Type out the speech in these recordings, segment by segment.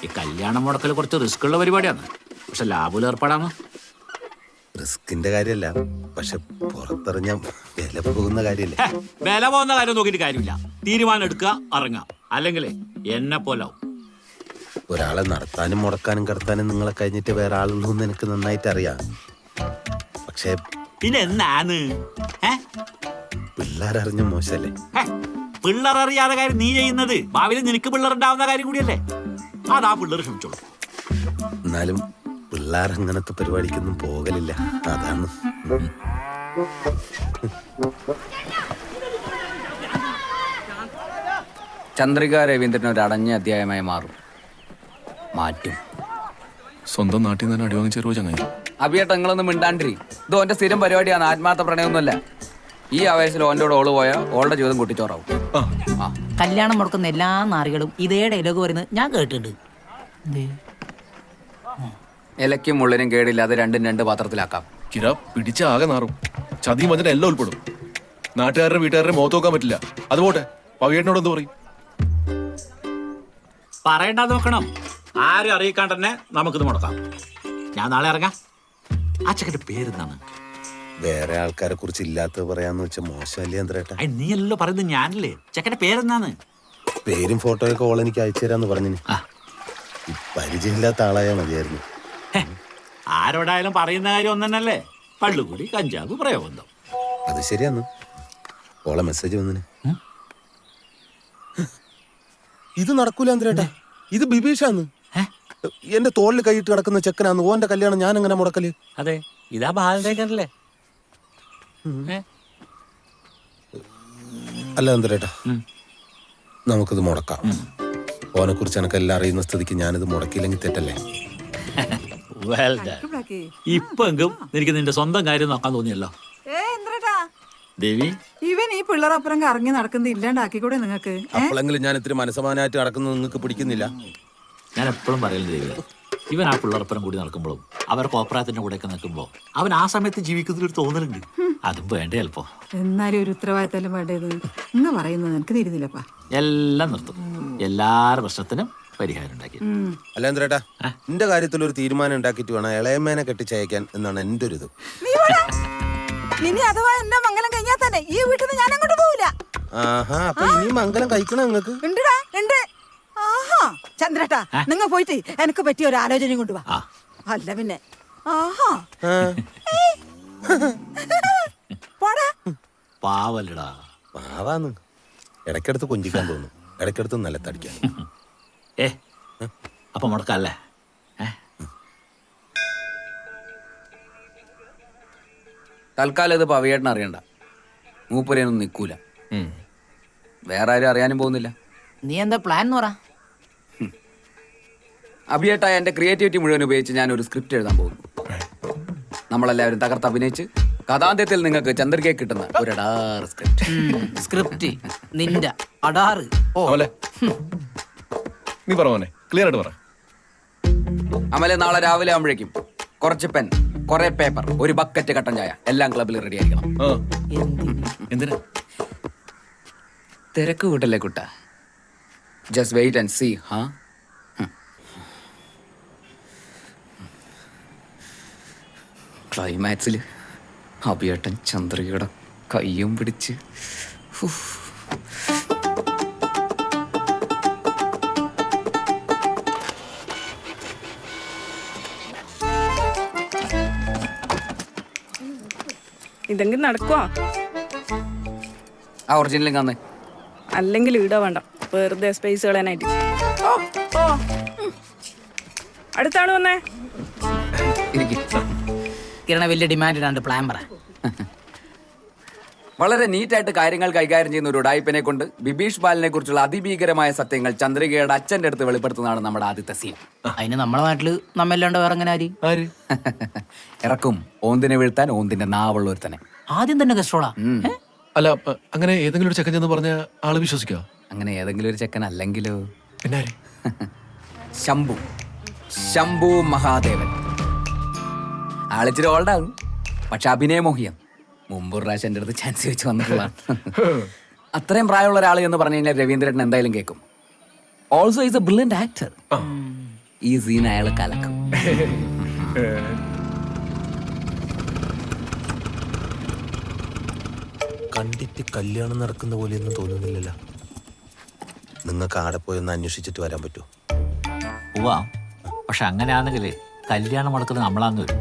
ഈ കല്യാണം മുടക്കൽ കുറച്ച് റിസ്ക് ഉള്ള പരിപാടിയാണ്, പക്ഷെ ലാഭത്തിൽ ഏർപ്പാടാണ്. റിസ്കിന്റെ കാര്യമല്ല, പക്ഷെ പുറത്തിറങ്ങാൻ വില പോകുന്ന കാര്യല്ലേ. വില പോകുന്ന കാര്യം നോക്കിയിട്ട് കാര്യമില്ല. തീരുമാനം എടുക്കുക, ഇറങ്ങുക. അല്ലെങ്കിൽ എന്നെ പോലാവും. ഒരാളെ നടത്താനും മുടക്കാനും കടത്താനും നിങ്ങളെ കഴിഞ്ഞിട്ട് വേറെ ആളുള്ളൂ എന്ന് എനിക്ക് നന്നായിട്ട് അറിയാം. പക്ഷെ പിന്നെ എന്നാണ് പിള്ളേരറിഞ്ഞ മോശല്ലേ. പിള്ളേർ അറിയാതെ കാര്യം നീ ചെയ്യുന്നത് ഭാവിയിൽ നിനക്ക് പിള്ളേരുണ്ടാവുന്ന കാര്യം കൂടിയല്ലേ. അതാ പിള്ളേർ ക്ഷമിച്ചോളൂ. എന്നാലും പിള്ളേർ അങ്ങനത്തെ പരിപാടിക്കൊന്നും പോകലില്ല, അതാണ്. ചന്ദ്രിക രവീന്ദ്രൻ ഒരു അടഞ്ഞ അധ്യായമായി മാറ്റും. സ്വന്തം നാട്ടിൽ നിന്ന് തന്നെ അടിവാങ്ങി ചേരുവോ ചങ്ങായി? അഭിയേട്ട നിങ്ങളൊന്നും മിണ്ടാണ്ടിരി. ഇത് ഓന്റെ സ്ഥിരം പരിപാടിയാണ്, ആത്മാർത്ഥ പ്രണയമൊന്നുമല്ല. ഈ ആവേശത്തിൽ ഓൻ്റെ ഓള് പോയാൽ ഓളുടെ ജീവിതം കുട്ടിച്ചോറാവും. കല്യാണം മുടക്കുന്ന എല്ലാ നാറികളും ഇതേ ഡയലോഗ് വരുന്നത് ഞാൻ കേട്ടിട്ടുണ്ട്. ഇലയ്ക്കും മുള്ളിനും കേടില്ലാതെ രണ്ടും രണ്ട് പാത്രത്തിലാക്കാം. കിര പിടിച്ച ആകെ നാറും. ചതി മതിന് എല്ലാം ഉൾപ്പെടും. നാട്ടുകാരുടെ വീട്ടുകാരുടെ മുഖത്ത് നോക്കാൻ പറ്റില്ല. അതുപോട്ടെ, പവിയേട്ടനോട് എന്ത് പറയും? പറയണ്ട നോക്കണം. ആരും അറിയിക്കാണ്ട് തന്നെ നമുക്കിത് മുടക്കാം. ഞാൻ നാളെ ഇറങ്ങാം. ആ ചെക്കൻ്റെ പേരെന്താണ്? വേറെ ആൾക്കാരെ കുറിച്ച് ഇല്ലാത്തത് പറയാന്ന് വെച്ചാൽ മോശമല്ലേ അന്തരേട്ടാ? നീ അല്ലല്ലോ പറയുന്നത്, ഞാനല്ലേ. ചെക്കൻ്റെ പേരെന്താണ്? പേരും ഫോട്ടോയൊക്കെ ഓൾ എനിക്ക് അയച്ചു തരാന്ന് പറഞ്ഞു. പരിചയമില്ലാത്ത ആളായാൽ മതിയായിരുന്നു. ആരോടായാലും പറയുന്ന കാര്യം ഒന്നല്ലേ. പള്ളുകൂടി കഞ്ചാവ് പ്രയോഗം. അത് ശരിയാന്ന്. ഓളെ മെസ്സേജ് വന്നിന്. ഇത് നടക്കൂല അന്തരേട്ടാ, ഇത് ബിബീഷാന്ന്. എന്റെ തോളിൽ കൈയിട്ട് കിടക്കുന്ന ചെക്കനാന്ന്. ഓന്റെ കല്യാണം ഞാൻ എങ്ങനെ മുടക്കല്? അതെ, ഇതാ ബാലരേഖനല്ലേ. അല്ല അന്തരേട്ടാ, നമുക്കിത് മുടക്കാം. ഓനെ കുറിച്ച് എനക്ക് എല്ലാം അറിയുന്ന സ്ഥിതിക്ക് ഞാനിത് മുടക്കിയില്ലെങ്കിൽ തെറ്റല്ലേ? ഇപ്പെങ്കും എനിക്ക് നിന്റെ സ്വന്തം കാര്യം നോക്കാൻ തോന്നിയല്ലോ ദേവി. ഇവൻ ഈ പിള്ളേരപ്പുറം കറങ്ങി നടക്കുന്നത് ഇല്ലാണ്ടാക്കിക്കൂടെ നിങ്ങക്ക്? അപ്പോഴെങ്കിലും ഞാൻ ഇത്തിരി മനസ്സമാനായിട്ട് നടക്കുന്നത് നിങ്ങൾക്ക് പിടിക്കുന്നില്ല. ഞാൻ എപ്പോഴും പറയല്ലേ ദേവി, ഇവൻ ആ പിള്ളേരപ്പുറം കൂടി നടക്കുമ്പോഴും അവരുടെ കോപ്രായത്തിന്റെ കൂടെയൊക്കെ നിൽക്കുമ്പോ അവൻ ആ സമയത്ത് ജീവിക്കുന്നതിലൊരു തോന്നലുണ്ട്. അതും വേണ്ടേ ചിലപ്പോ. എന്നാലും ഒരു ഉത്തരവാദിത്തം വേണ്ടത് ഇന്ന് പറയുന്നത് എനിക്ക് തിരിയുന്നില്ലപ്പാ. എല്ലാം നിർത്തും. എല്ലാരുടെ പ്രശ്നത്തിനും പരിഹാരം ഉണ്ടാക്കി. അല്ല എന്തേട്ടാ, എന്റെ കാര്യത്തിൽ ഒരു തീരുമാനം ഉണ്ടാക്കിയിട്ട് വേണം ഇളയമ്മേനെ കെട്ടിച്ചയക്കാൻ എന്നാണ് എന്റെ ഒരു ഇത്. ഇനി അഥവാ എന്റെ മംഗലം കഴിഞ്ഞാൽ തന്നെ ഈ വീട്ടിൽ നിന്ന് ഞാൻ അങ്ങോട്ട് പോവില്ല. ആഹാ, അപ്പൊ ഇനി മംഗലം കഴിക്കണം നിങ്ങൾക്ക്? ഉണ്ടടാ, ഉണ്ട്. ആഹാ ചന്ദ്രേട്ടാ, നിങ്ങൾ പോയിട്ട് എനിക്ക് പറ്റിയ ഒരു ആലോചനയും കൊണ്ടുവാ. അല്ല പിന്നെ ആഹാ പാവല്ലടാ. പാവാന്ന്. ഇടയ്ക്കടുത്ത് കൊഞ്ചിക്കാൻ തോന്നും, ഇടയ്ക്കടുത്ത് നിലത്തടിക്കാൻ. അപ്പൊ മുടക്കല്ലേ? തൽക്കാലം ഇത് പവിയേട്ടൻ അറിയണ്ട. മൂപ്പരേനൊന്നും നിൽക്കൂല. വേറെ ആരും അറിയാനും പോകുന്നില്ല. നീ എന്താ പ്ലാൻ എന്ന് പറ. അഭിയേട്ടായ എൻ്റെ ക്രിയേറ്റിവിറ്റി മുഴുവൻ ഉപയോഗിച്ച് ഞാൻ ഒരു സ്ക്രിപ്റ്റ് എഴുതാൻ പോകുന്നു. നമ്മളെല്ലാവരും തകർത്ത് അഭിനയിച്ച് കഥാന്ത്യത്തിൽ നിങ്ങൾക്ക് ചന്ദ്രികയെ കിട്ടുന്ന ഒരു അടാറ് സ്ക്രിപ്റ്റ് നിന്റെ അടാറ്. നീ പറഞ്ഞേ, ക്ലിയർ ആയിട്ട് പറ. അമലെ നാളെ രാവിലെ ആകുമ്പോഴേക്കും കുറച്ച് പെൻ, കുറെ പേപ്പർ, ഒരു ബക്കറ്റ് കട്ടൻ ചായ എല്ലാം ക്ലബിൽ റെഡി ആയിരിക്കണം. എന്തിനാ? തിരക്ക് കൂട്ടല്ലേ കുട്ട. Just wait and see. ക്ലൈമാക്സിൽ അഭിയേട്ടൻ ചന്ദ്രികയുടെ കയ്യും പിടിച്ച് ഇതെങ്കിലും നടക്കുവാ? ആ ഒറിജിനലും കാണുന്നേ. അല്ലെങ്കിൽ ഇടാ വേണ്ട, വെറുതെ സ്പേസ് കളയാനായിട്ട്. അടുത്താണ് വന്നേ. കിരണ വലിയ ഡിമാൻഡ് ഇടാണ്ട് പ്ലാൻ പറ. വളരെ നീറ്റായിട്ട് കാര്യങ്ങൾ കൈകാര്യം ചെയ്യുന്ന ഒരു ഉടായിപ്പിനെ കൊണ്ട് ബിബീഷ് ബാലിനെ കുറിച്ചുള്ള അതിഭീകരമായ സത്യങ്ങൾ ചന്ദ്രികയുടെ അച്ഛൻ്റെ അടുത്ത് വെളിപ്പെടുത്തുന്നതാണ് നമ്മുടെ ആദ്യത്തെ സീൻ. അതിന് നമ്മുടെ നാട്ടില് നമ്മല്ലാണ്ട് വേറെ എങ്ങനെ ആര് ഇറക്കും ഓന്തിനെ വീഴ്ത്താൻ ഓന്തിന്റെ നാവുള്ള ഒരു തന്നെ. ആദ്യം തന്നെ ഗസ്ട്രോളാ. അല്ല, അങ്ങനെ ഏതെങ്കിലും ഒരു ചെക്കൻ ചെന്ന് പറഞ്ഞ ആള് വിശ്വസിക്കോ? അങ്ങനെ ഏതെങ്കിലും ഒരു ചെക്കൻ അല്ലെങ്കിലോ? പിന്നെ ശംഭു മഹാദേവൻ. ആളിച്ചിരി ഓൾഡാകും, പക്ഷെ അഭിനയമോഹിയം. മുമ്പൊരു പ്രാവശ്യം എൻ്റെ അടുത്ത് ചാൻസ് വെച്ച് വന്നിട്ടുള്ളതാണ്. അത്രയും പ്രായമുള്ള ഒരാൾ എന്ന് പറഞ്ഞു കഴിഞ്ഞാൽ രവീന്ദ്രൻ എന്തായാലും കേൾക്കും. Also is A brilliant actor. ഈ സീൻ അയാൾ കലക്കും. കണ്ടിട്ട് കല്യാണം നടക്കുന്ന പോലെയൊന്നും തോന്നുന്നില്ലല്ലോ. നിങ്ങൾക്ക് ആടെ പോയി ഒന്ന് അന്വേഷിച്ചിട്ട് വരാൻ പറ്റുമോ? പോവാം. പക്ഷെ അങ്ങനെയാണെങ്കിൽ കല്യാണം മുടക്കുന്നത് നമ്മളാന്ന് വരും.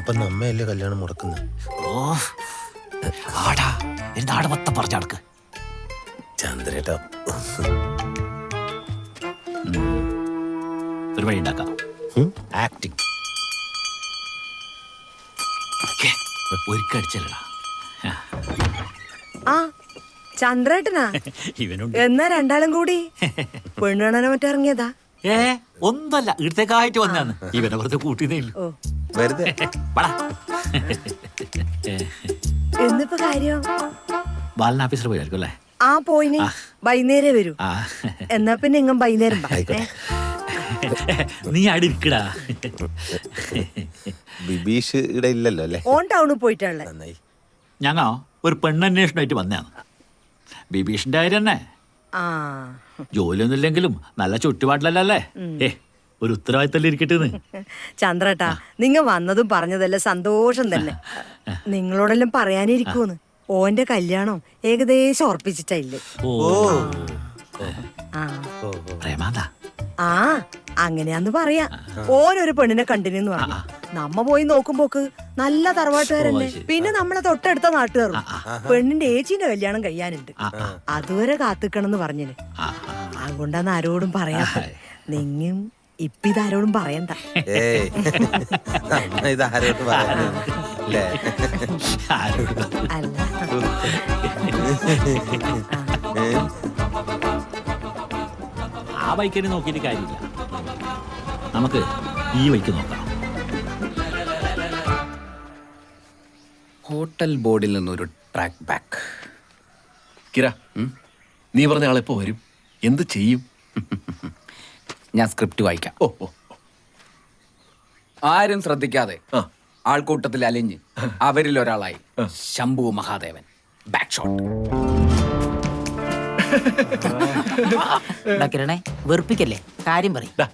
അപ്പൊ നമ്മയല്ലേ കല്യാണം മുടക്കുന്നത്? ഓ ആടാ നാട് മൊത്തം പറഞ്ഞു നടക്ക്. ചന്ദ്രേട്ടാ, ഒരു വഴി ഉണ്ടാക്കാം. ആക്ടിങ് ഒരിക്കടിച്ചല്ലടാ. ആ ചന്ദ്രേട്ടനാ? ഇവനുണ്ട്. എന്നാ രണ്ടാളും കൂടി പെണ്ണുകാണാനോ മറ്റോ ഇറങ്ങിയതാ? ഒന്നല്ല ഇടത്തേക്കായിട്ട് വന്നാന്ന്. ഇവനെ വെറുതെ കൂട്ടിയതേ ഇല്ലു. വെറുതെ എന്നിപ്പോ കാര്യം ബാലൻ ഓഫീസർ പോയായിരിക്കും അല്ലേ? ആ പോയിന് വൈകുന്നേരം വരൂ. ആ എന്നാ പിന്നെ ഇങ്ങും വൈകുന്നേരം വാ. നീ അവിടെ ഇരിക്കടാ. ബിബീഷ് ഇവിടെ ഇല്ലല്ലോ അല്ലേ? ഓൺ ടൗണിൽ പോയിട്ടുള്ള. നന്നായി. ഞങ്ങ ഒരു പെണ്ണന്വേഷണമായിട്ട് വന്നതാണ്. ബിബീഷിന്റെ കാര്യം തന്നെ. ആ ജോലിയൊന്നും ഇല്ലെങ്കിലും നല്ല ചുറ്റുപാടിലല്ലേ. ഒരു ഉത്തരവാദിത്തല്ലേ ഇരിക്കട്ടെ. ചന്ദ്രേട്ടാ, നിങ്ങ വന്നതും പറഞ്ഞതെല്ലാം സന്തോഷം തന്നെ. നിങ്ങളോടെല്ലാം പറയാനിരിക്കൂന്ന്. ഓന്റെ കല്യാണം ഏകദേശം ഉറപ്പിച്ചിട്ടില്ലേ? ആ പ്രേമാന്താ. ആ അങ്ങനെയാന്ന് പറയാ. ഓനൊരു പെണ്ണിനെ കണ്ടിനെന്ന് പറഞ്ഞു. നമ്മ പോയി നോക്കുമ്പോക്ക് നല്ല തറവാട്ടുകാരന്നെ. പിന്നെ നമ്മളെ തൊട്ടടുത്ത നാട്ടുകാരും. പെണ്ണിന്റെ ഏച്ചീന്റെ കല്യാണം കഴിയാനുണ്ട്. അതുവരെ കാത്തിക്കണെന്ന് പറഞ്ഞിന്. അതുകൊണ്ടാന്ന് ആരോടും പറയാത്ത. നിങ്ങും ഇതാരോടും പറയണ്ട. ഇതാരോട് പറയാനല്ലേ? അല്ല ആ ബൈക്കിനെ നോക്കിയിട്ട് കാര്യമില്ല. നമുക്ക് ഈ ബൈക്ക് നോക്കാം. ഹോട്ടൽ ബോർഡിൽ നിന്നൊരു ട്രാക്ക് ബാക്ക്. കിര, നീ പറഞ്ഞ ആളെപ്പോ വരും? എന്ത് ചെയ്യും? ഞാൻ സ്ക്രിപ്റ്റ് വായിക്കാം. ഓ ഓ ആരും ശ്രദ്ധിക്കാതെ ആ. ആൾക്കൂട്ടത്തിൽ അലിഞ്ഞ് അവരിൽ ഒരാളായി ശംഭു മഹാദേവൻ. Back shot. കിരണേ വെറുപ്പിക്കല്ലേ, കാര്യം പറയും. ഡാ,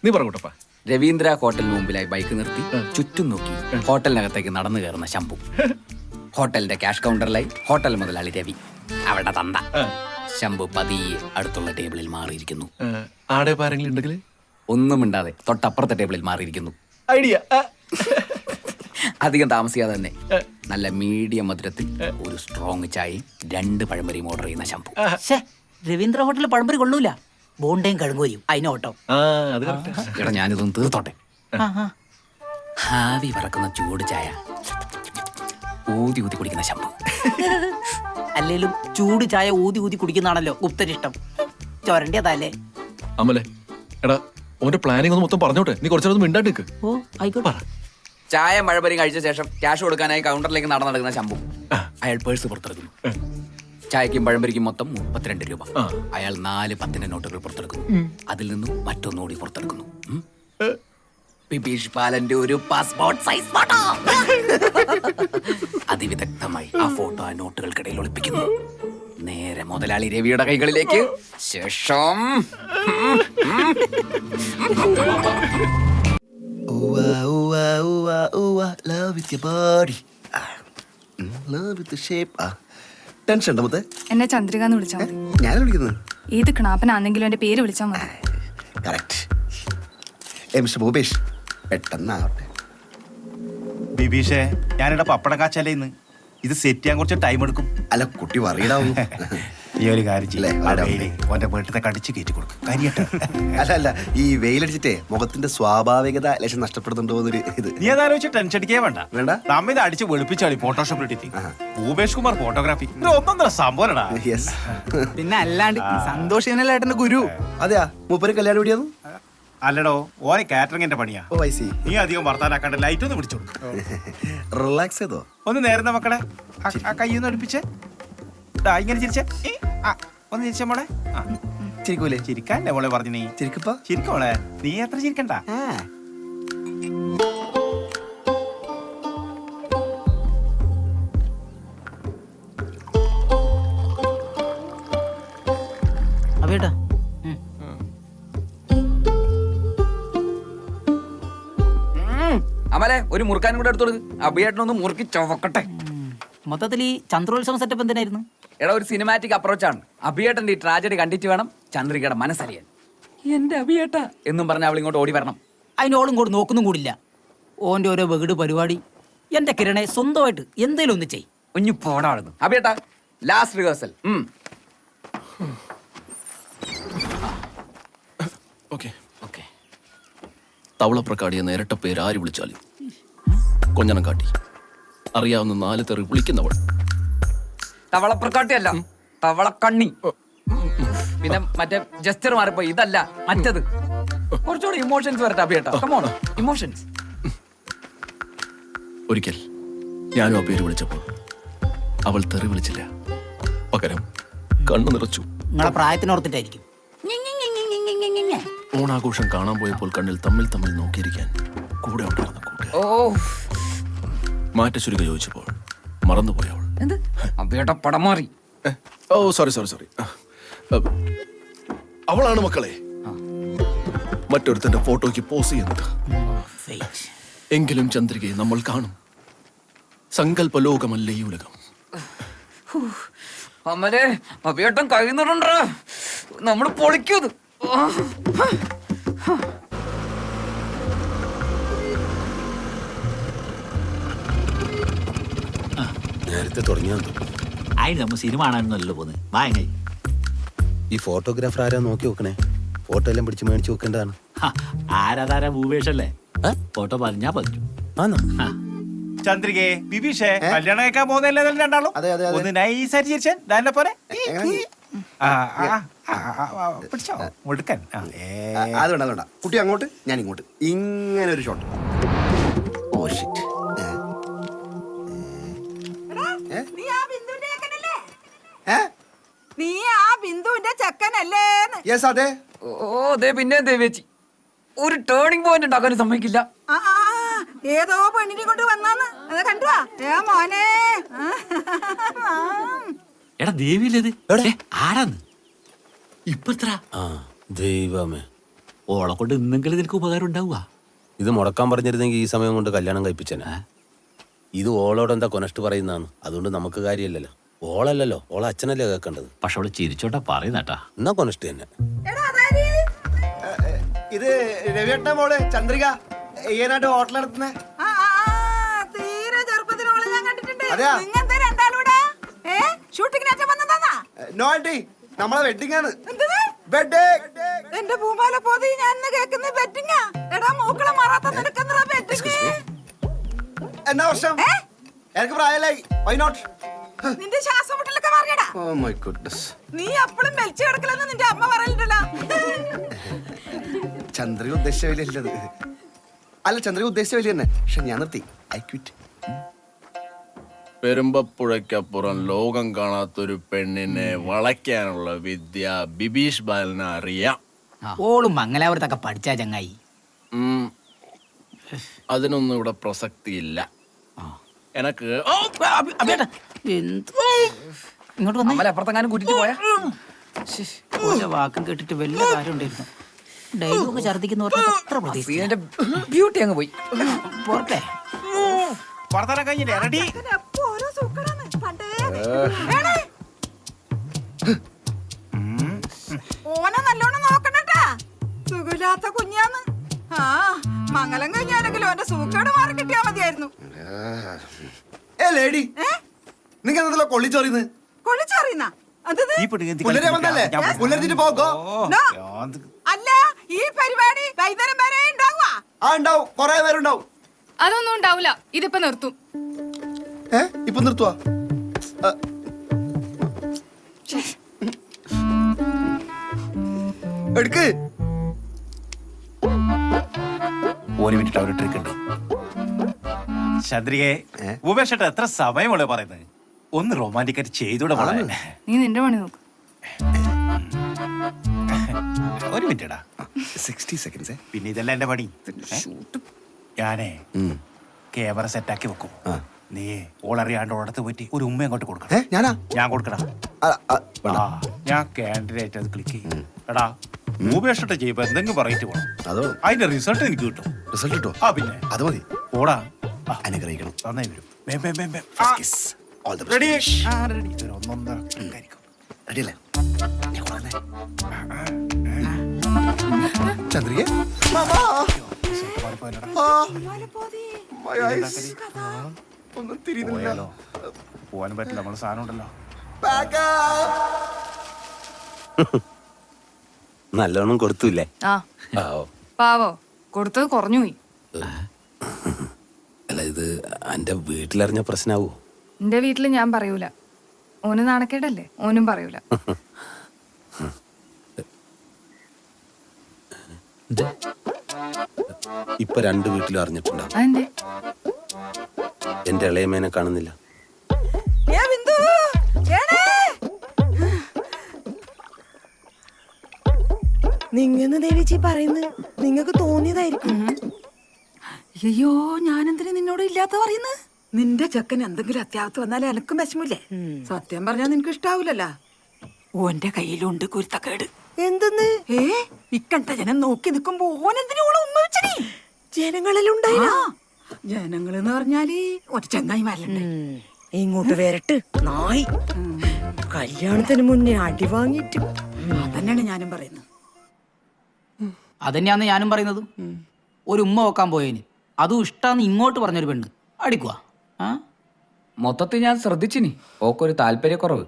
നീ പറകൂട്ടപ്പാ. രവീന്ദ്ര ഹോട്ടലിന് മുമ്പിലായി ബൈക്ക് നിർത്തി ചുറ്റും നോക്കി ഹോട്ടലിനകത്തേക്ക് നടന്നു കയറുന്ന ശംഭു. ഹോട്ടലിന്റെ ക്യാഷ് കൗണ്ടറിലായി ഹോട്ടൽ മുതലാളി രവി. അവിടെ തന്ത. ശംഭു പതിയെ അടുത്തുള്ള ടേബിളിൽ മാറിയിരിക്കുന്നു. ആടെ ആരെങ്കിലും ഉണ്ടെങ്കിൽ ഒന്നും മിണ്ടാതെ തൊട്ടപ്പുറത്തെ ടേബിളിൽ മാറിയിരിക്കുന്നു. ഐഡിയ. അധികം താമസിയാതെ തന്നെ നല്ല മീഡിയം മധുരത്തിൽ ഒരു സ്ട്രോങ് ചായയും 2 പഴംപൊരിയും ഓർഡർ ചെയ്യുന്ന ശംഭു. രവീന്ദ്ര ഹോട്ടലിൽ പഴംപൊരി കൊള്ളൂല. ബോണ്ടയും കഴുകുരിയും അതിനോട്ടോ. എടാ ഞാനിതൊന്ന് തീർത്തോട്ടെ. ഹാവി പറക്കുന്ന ചൂട് ചായ ഊതി ഊതി കുടിക്കുന്ന ശംഭു. അല്ലേലും ചൂട് ചായ ഊതി ഊതി കുടിക്കുന്നതാണല്ലോ ഗുപ്തരിഷ്ടം. ചൊരണ്ടിയതല്ലേ? അമലെ, എടാ ഓന്റെ പ്ലാനിങ് ഒന്ന് മൊത്തം പറഞ്ഞോട്ടെ. നീ കുറച്ചൊന്നും മിണ്ടാണ്ടിക്ക്. ഓ ആയിക്കോട്ടെ. ചായ മഴപരിയും കഴിച്ച ശേഷം ക്യാഷ് കൊടുക്കാനായി കൗണ്ടറിലേക്ക് നടക്കുന്ന ശംഭു. അയാൾ പേഴ്സ് പുറത്തെടുക്കുന്നു. ചായക്കും പഴംപൊരിക്കും മൊത്തം 32 രൂപ. അയാൾ 4 10 നോട്ടുകൾ പുറത്തെടുക്കുന്നു. അതിൽ നിന്നും മറ്റൊന്നുകൂടി പുറത്തെടുക്കുന്നു. ബിബീഷ് പാലന്റെ ഒരു പാസ്പോർട്ട് സൈസ് ഫോട്ടോ. അതിവിദഗ്ധമായി ആ ഫോട്ടോ ആ നോട്ടുകൾക്കിടയിൽ ഒളിപ്പിക്കുന്നു. നേരെ മുതലാളി രവിയുടെ കൈകളിലേക്ക്. ശേഷം ടെൻഷൻ ഉണ്ടോ മുത്തേ? എന്നെ ചന്ദ്രിക എന്ന് വിളിച്ചാൽ മതി. ഞാൻ വിളിക്കുന്നത് ഏത് കിണാപ്പനാണെങ്കിലും എന്റെ പേര് വിളിച്ചാൽ മതി. കറക്റ്റ്. മിസ്റ്റർ ഭൂപേഷ്, പെട്ടെന്നാവട്ടെ. ബിബീഷേ, ഞാനിവിടെ പപ്പടം കാച്ചാലേ ഇന്ന്. ഇത് സെറ്റ് ചെയ്യാൻ കുറച്ച് ടൈം എടുക്കും. അല്ല, കുട്ടി വറീടാവും. ഈ ഒരു കാര്യം ചെയ്യേ, ഓന്റെ വീട്ടിലെ കടിച്ച് കയറ്റി കൊടുക്കും. കരിയട്ടെ. അല്ല, ഈ വെയിലടിച്ചിട്ടേ മുഖത്തിന്റെ സ്വാഭാവികത ലക്ഷം നഷ്ടപ്പെടുന്നുണ്ടോ എന്നൊരു ഇത്. നീ അതാലോചിച്ച് ടെൻഷൻ അടിക്കേ വേണ്ട. നമ്മ ഇത് അടിച്ച് വെളുപ്പിച്ചാളി ഫോട്ടോഷോപ്പ് ഇട്ടി. ഭൂപേഷ് കുമാർ ഫോട്ടോഗ്രാഫി ഒന്നൊന്നര സംഭവനടാ. പിന്നെ അല്ലാണ്ട് സന്തോഷേട്ടന്റെ ഗുരു. അതെയാ, മൂപ്പര് കല്യാണം എവിടെയാന്നു? അല്ലടോ, ഓനെ കാറ്ററിംഗിന്റെ പണിയാ. ഓ ഐ സി. നീ അധികം വർത്താനാക്കാണ്ട് ലൈറ്റ് ഒന്ന് പിടിച്ചോളൂ. റിലാക്സ് ചെയ്തോ? ഒന്ന് നേരുന്ന മക്കളെ. ആ കയ്യൊന്ന് അടുപ്പിച്ചേ. ഇങ്ങനെ ചിരിച്ചേ. ഒന്ന് ചിരിച്ച മോളെ. ചിരിക്കൂലേ? ചിരിക്കാല്ലേ മോളെ പറഞ്ഞു. നീ ചിരിക്കപ്പാ. ചിരിക്കോളെ, നീ എത്ര ചിരിക്കണ്ട. അവേട്ടാ അമലെ ഒരു മുറുക്കാനും കൂടെ എടുത്തോളൂ. അഭിയേട്ടനൊന്ന് മുറുക്കി ചൊവക്കട്ടെ. മൊത്തത്തിൽ ഈ ചന്ദ്രോത്സവം സെറ്റപ്പ് എന്തിനായിരുന്നു? എടാ ഒരു സിനിമാറ്റിക് അപ്രോച്ചാണ്. അഭിയേട്ടന്റെ ഈ ട്രാജഡി കണ്ടിട്ട് വേണം ചന്ദ്രികയുടെ മനസ്സറിയാൻ. എന്റെ അഭിയേട്ട എന്നും പറഞ്ഞ അവൾ ഇങ്ങോട്ട് ഓടി വരണം. അതിനോളും കൂടി നോക്കുന്നും കൂടില്ല. ഓൻ്റെ ഓരോ വെകിട് പരിപാടി. എൻ്റെ കിരണെ സ്വന്തമായിട്ട് എന്തേലും ഒന്ന് ചെയ്. ഒഞ്ഞു പോടാടുന്നു. അഭിയേട്ട ലാസ്റ്റ് റിഹേഴ്സൽ. Okay okay. തവളപ്രക്കാടിയ നേരിട്ട പേര് ആര് വിളിച്ചാലും കൊഞ്ഞനം കാട്ടി അറിയാവുന്ന 4 തെറി വിളിക്കുന്നവൾ. തവളപ്രക്കാട്ടിയല്ല, തവളക്കണ്ണി. പിന്നെ മറ്റേ ജസ്റ്റർ മാറിപ്പോ ഇതല്ല മറ്റത്. കുറച്ചുകൂടി ഇമോഷൻസ് വരട്ടെ അഭിയേട്ട. Come on emotions. ഒരിക്കൽ ഞാനും ആ പേര് വിളിച്ചപ്പോൾ അവൾ തെറി വിളിച്ചില്ല, പകരം കണ്ണു നിറച്ചു. നിങ്ങളെ പ്രായത്തിനോർത്തിട്ടായിരിക്കും. ഓണാഘോഷം കാണാൻ പോയപ്പോൾ കണ്ണിൽ തമ്മിൽ തമ്മിൽ നോക്കിയിരിക്കാൻ കൂടെ ഉണ്ടായിരുന്ന കൂട്ടുകാർ. മാറ്റച്ചുരുക ചോദിച്ചപ്പോൾ മറന്നുപോയവൾ. എന്ത് അഭിയേട്ട പടം മാറി. ഓ സോറി. അവളാണ് മക്കളെ മറ്റൊരുത്തന്റെ ഫോട്ടോയ്ക്ക് പോസ് ചെയ്യുന്നത്. എങ്കിലും ചന്ദ്രികയെ നമ്മൾ കാണും. സങ്കല്പലോകമല്ല ഈ ഉലകം. അമ്മലെ അഭിയേട്ടൻ കഴിയുന്നുണ്ടോ? നമ്മൾ പൊളിക്കത്. നേരത്തെ തുടങ്ങിയാ അതിന് നമ്മൾ സിനിമ കാണാനൊന്നുമല്ലോ പോന്ന്. വാങ്ങായി ഈ ഫോട്ടോഗ്രാഫർ ആരാ നോക്കി നോക്കണേ? ഫോട്ടോ എല്ലാം പിടിച്ച് മേടിച്ച് വെക്കേണ്ടതാണ്. ആരാധാര ഭൂപേഷല്ലേ? ഫോട്ടോ പറഞ്ഞാ പറ്റും. ചന്ദ്രികേ ബിബീഷേ കല്യാണം കഴിക്കാൻ പോകുന്നല്ലേ രണ്ടാളും? ഒന്ന് നൈസായിട്ട് ചിരിച്ചാൻ ദാനെ പോലെ പിടിച്ചോ മുടുക്കൻ. അതുകൊണ്ടാ കുട്ടി അങ്ങോട്ട് ഞാൻ ഇങ്ങോട്ട് ഇങ്ങനെ ഒരു ഷോട്ട്. Oh shit. നീ ആ ബിന്ദുവിന്റെ ചെക്കനല്ലേ? യെസ് അതെ. ഓ അതെ. പിന്നെ ദേവേച്ചി ഒരു ടേണിംഗ് പോയിന്റ് ഉണ്ടാക്കാനും സമ്മതിക്കില്ല. ഏതോ പെണ്ണിനെ കൊണ്ട് വന്നാന്ന് അത് കണ്ടുവാ. മോനെ എടാ ദേവിയില്ലത് ആരാന്ന് ഇപ്പത്ര? ദൈവമേ, ഓളെ കൊണ്ട് ഇന്നെങ്കിലും നിനക്ക് ഉപകാരം ഉണ്ടാവുക. ഇത് മുടക്കാൻ പറഞ്ഞിരുന്നെങ്കിൽ ഈ സമയം കൊണ്ട് കല്യാണം കഴിപ്പിച്ചനെ. ഇത് ഓളോട് എന്താ കൊനഷ്ട് പറയുന്നതാണ്. അതുകൊണ്ട് നമുക്ക് കാര്യമില്ലല്ലോ. ഓളല്ലല്ലോ, ഓളെ അച്ഛനല്ലേ കേൾക്കേണ്ടത്. പക്ഷെ അവള് ചിരിച്ചോട്ടാ പറയുന്നേട്ടാ. എന്നാ കൊനഷ്ട് തന്നെ. ഇത് രവിയേട്ട മോള് ചന്ദ്രിക ഏനായിട്ട് ഹോട്ടൽ നടത്തുന്നേ. തീരെ ചെറുപ്പത്തിനോളെ ഞാൻ കണ്ടിട്ടുണ്ട്. അതെയാ? നിങ്ങെന്താ രണ്ടാളൂടെ ഷൂട്ടിങ്ങിന് അച്ഛൻ വന്നതാ? നോ ആന്റി, നമ്മളെ വെഡിങ് ആണ്. എന്റെ പൂമാല പോതി ഞാൻ കേൾക്കുന്ന ബെറ്റിങ്ങാ. എടാ മൂക്കളെ മാറാത്ത നിനക്കെന്താ ബെറ്റിങ്? എന്നാ വർഷം എനിക്ക് പ്രായമായി. Why not? നിന്റെ ശ്വാസം മുട്ടലൊക്കെ മാറിയടാ. Oh my goodness. നീ അപ്പളും വലിച്ചു കിടക്കലെന്ന് നിന്റെ അമ്മ പറയലുണ്ടല്ലോ. ചന്ദ്രിക ഉദ്ദേശിച്ച വലിയല്ലത്. അല്ല ചന്ദ്രിക ഉദ്ദേശിച്ച വലിയ തന്നെ. പക്ഷെ ഞാൻ നിർത്തി. I quit. പെരുമ്പപ്പുഴയ്ക്കപ്പുറം ലോകം കാണാത്തൊരു പെണ്ണിനെ വളയ്ക്കാനുള്ള വിദ്യ ബിബീഷ് ബാലന് അറിയാം. ഓളും മംഗലാപുരത്തൊക്കെ പഠിച്ചാ ചങ്ങായി. അതിനൊന്നും ഇവിടെ പ്രസക്തിയില്ല. എനക്ക് ഇങ്ങോട്ട് വന്നേ. അപ്പുറത്തെങ്ങാനും കൂട്ടിട്ട് പോയാ വാക്കും കേട്ടിട്ട് വലിയ കാര്യം ഉണ്ടായിരുന്നു. ഡയലോഗ് ഛർദിക്കുന്ന അത്ര പ്രതീക്ഷിച്ച ബ്യൂട്ടി അങ്ങ് പോയി. പോട്ടെ. വർത്തനം കഴിഞ്ഞില്ലേ റെഡി? ഓരോ സൂക്കറാണ് പണ്ടേ. ഓനെ നല്ലോണം നോക്കണട്ടാ. സുഖമില്ലാത്ത കുഞ്ഞാന്ന്. മംഗലം കഴിഞ്ഞാലെങ്കിലും ഓന്റെ സൂക്കേട് മാറി കിട്ടിയാ മതിയായിരുന്നു. ഏ ലേഡി, നിങ്ങൾ എന്താ കൊള്ളിച്ചോറിയുന്നത്? കൊള്ളിച്ചറിയുന്ന അല്ല ഈ പരിപാടി വൈകുന്നേരം വരെ ഉണ്ടാവുക? ഉണ്ടാവും, കൊറേ പേരുണ്ടാവും. അതൊന്നും ഉണ്ടാവില്ല. ഇതിപ്പോ നിർത്തും. ഇപ്പൊ നിർത്തുവാ? എടുക്ക്. ഒരു മിനിറ്റ് ഒരു ട്രിക്ക് ഉണ്ട്. ചന്ദ്രികയെ ഉപേക്ഷ എത്ര സമയമുള്ള പറയുന്നത്? ഒന്ന് റൊമാൻറ്റിക്കായിട്ട് ചെയ്തൂടെ? നീ നിന്റെ പണി നോക്ക്. ഒരു മിനിറ്റ്. 60 seconds. പിന്നെ ഇതെല്ലാം എന്റെ പണി. ഞാനേ ക്യാമറ സെറ്റാക്കി വെക്കും. നീ ഓളറിയാണ്ട് ഓടത്ത് പോയിട്ട് ഒരു ഉമ്മ അങ്ങോട്ട് കൊടുക്കണം. ഞാൻ കൊടുക്കടാ. ഞാൻ കാൻഡിഡേറ്റ് അത് ക്ലിക്ക് ചെയ്യും. എടാ ഉപേക്ഷ ചെയ്യുമ്പോ എന്തെങ്കിലും പറയിട്ട് പോകണം. അതിന്റെ റിസൾട്ട് എനിക്ക് കിട്ടും. റിസൾട്ട് കിട്ടോ? ആ പിന്നെ അത് മതി. ഓടാ അനുഗ്രഹിക്കണം. നന്നായി വരും All the best. Ready ready ഒരു ഒന്നൊന്നര ആയിരിക്കും. Ready അല്ലേ? നീ കൊള്ളാല്ലേ? ചന്ദ്രികേ? My eyes. ഒന്നും തിരിയുന്നില്ല. പോയാലോ പോവാനും പറ്റില്ല നമ്മളെ സാധനം ഉണ്ടല്ലോ. നല്ലോണം കൊടുത്തൂല്ലേ? ആ പാവോ കൊടുത്തത് കുറഞ്ഞു പോയി. അല്ല ഇത് എന്റെ വീട്ടിലറിഞ്ഞ പ്രശ്നാവോ? എന്റെ വീട്ടില് ഞാൻ പറയൂല. ഓന് നാണക്കേടല്ലേ, ഓനും പറയൂല. ഇപ്പൊ രണ്ട് വീട്ടിലും അറിഞ്ഞിട്ടുണ്ടോ? അതെന്തേ? എന്റെ ഇളയമേനെ കാണുന്നില്ല. നിങ്ങന്ന് ദേവിച്ചി പറയുന്നത് നിങ്ങക്ക് തോന്നിയതായിരിക്കും. അയ്യോ ഞാനെന്തിനാ നിന്നോട് ഇല്ലാത്ത പറയുന്നത്? നിന്റെ ചെക്കൻ എന്തെങ്കിലും അത്യാവശ്യം വന്നാലേ എനക്കും വിഷമില്ലേ? സത്യം പറഞ്ഞാൽ നിനക്ക് ഇഷ്ടാവൂലല്ലോ. ഓന്റെ കയ്യിലുണ്ട് കുരുത്തക്കേട്. എന്തെന്ന്? ഇക്കണ്ട ജനം നോക്കി നിൽക്കുമ്പോ ഓനെന്തിനോളം ഉമ്മ വെച്ചടി? ജനങ്ങളിലുണ്ടായില്ല. ജനങ്ങൾ എന്ന് പറഞ്ഞാല് ഒരു ചങ്ങായിമാരുണ്ട്. ഇങ്ങോട്ട് വരട്ട് നായി. കല്യാണത്തിന് മുന്നേ അടി വാങ്ങിട്ട്. അതന്നെയാണ് ഞാനും പറയുന്നത്. അതന്നെയാന്ന് ഞാനും പറയുന്നത്. ഒരു ഉമ്മ വെക്കാൻ പോയതിന് അതും ഇഷ്ടാന്ന് ഇങ്ങോട്ട് പറഞ്ഞൊരു പെണ്ണ് അടിക്കുവാ. മൊത്തത്തിൽ ഞാൻ ശ്രദ്ധിച്ചിനി ഓക്കൊരു താല്പര്യക്കുറവ്.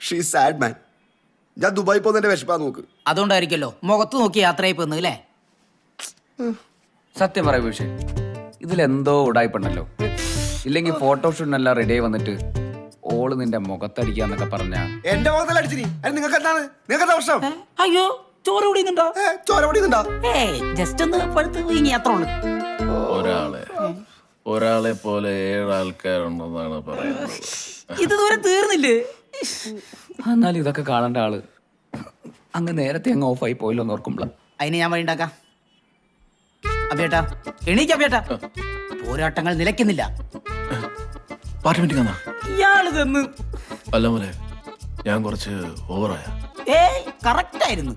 She is sad man. ഞാൻ ദുബായി പോകുന്നതിന്റെ വിശപ്പാ നോക്ക്. അതുകൊണ്ടായിരിക്കല്ലോ മുഖത്ത് നോക്കി യാത്രയായി പോന്ന് അല്ലേ? സത്യം പറയ പക്ഷേ ഇതിലെന്തോ ഉടായിപ്പുണ്ടല്ലോ. ഇല്ലെങ്കിൽ ഫോട്ടോഷൂട്ടിനെല്ലാം റെഡി ആയി വന്നിട്ട് ഓള് നിന്റെ മുഖത്തടിക്കാന്നൊക്കെ പറഞ്ഞ എന്റെ മുഖത്തല്ല അടിച്ചിനി. നിങ്ങൾക്ക് എന്താണ്? നിങ്ങൾക്ക് എന്താ പ്രശ്നം? അയ്യോ ചോര കുടിയുന്നുണ്ടോ? ചോര പൊടിയുന്നുണ്ടോ? ജസ്റ്റ് ഒന്ന് പഴുത്ത് വീങ്ങി അത്ര ഉള്ളു. ഒരാളെ പോലെ 7 ആൾക്കാരുണ്ടെന്നാണ് പറയുന്നത്. ഇത് ദൂരം തീർന്നില്ലേ? എന്നാലും ഇതൊക്കെ കാണേണ്ട ആള് അങ്ങ് നേരത്തെ അങ്ങ് ഓഫായി പോയല്ലോ എന്ന് ഓർക്കുമ്പോൾ അതിന് ഞാൻ വഴി ഉണ്ടാക്കാം. അഭിയേട്ടാ എണീക്ക് അഭിയേട്ടാ. പോരാട്ടങ്ങൾ നിലയ്ക്കുന്നില്ല. പാർട്ടി മീറ്റിംഗ് ആണോ? ഇയാള് തന്ന് അല്ല മോനെ, ഞാൻ കുറച്ച് ഓവറായ. കറക്റ്റ് ആയിരുന്നു.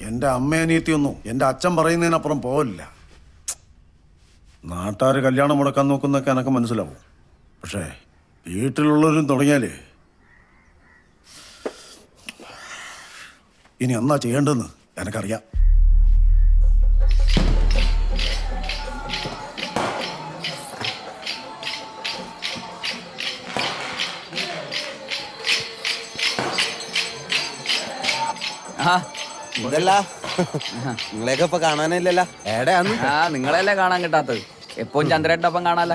എൻ്റെ അമ്മയനീത്തിയൊന്നും എൻ്റെ അച്ഛൻ പറയുന്നതിനപ്പുറം പോവില്ല. നാട്ടുകാർ കല്യാണം മുടക്കാൻ നോക്കുന്നൊക്കെ എനക്ക് മനസ്സിലാവും. പക്ഷേ വീട്ടിലുള്ളവരും തുടങ്ങിയാലേ ഇനി എന്നാ ചെയ്യേണ്ടതെന്ന് എനക്കറിയാം. ഇതല്ല നിങ്ങളെയൊക്കെ ഇപ്പൊ കാണാനില്ലല്ലോ. ഏടെയാന്ന്? നിങ്ങളെല്ലാം കാണാൻ കിട്ടാത്തത്. എപ്പോഴും ചന്ദ്രന്റെ ഒപ്പം കാണാല.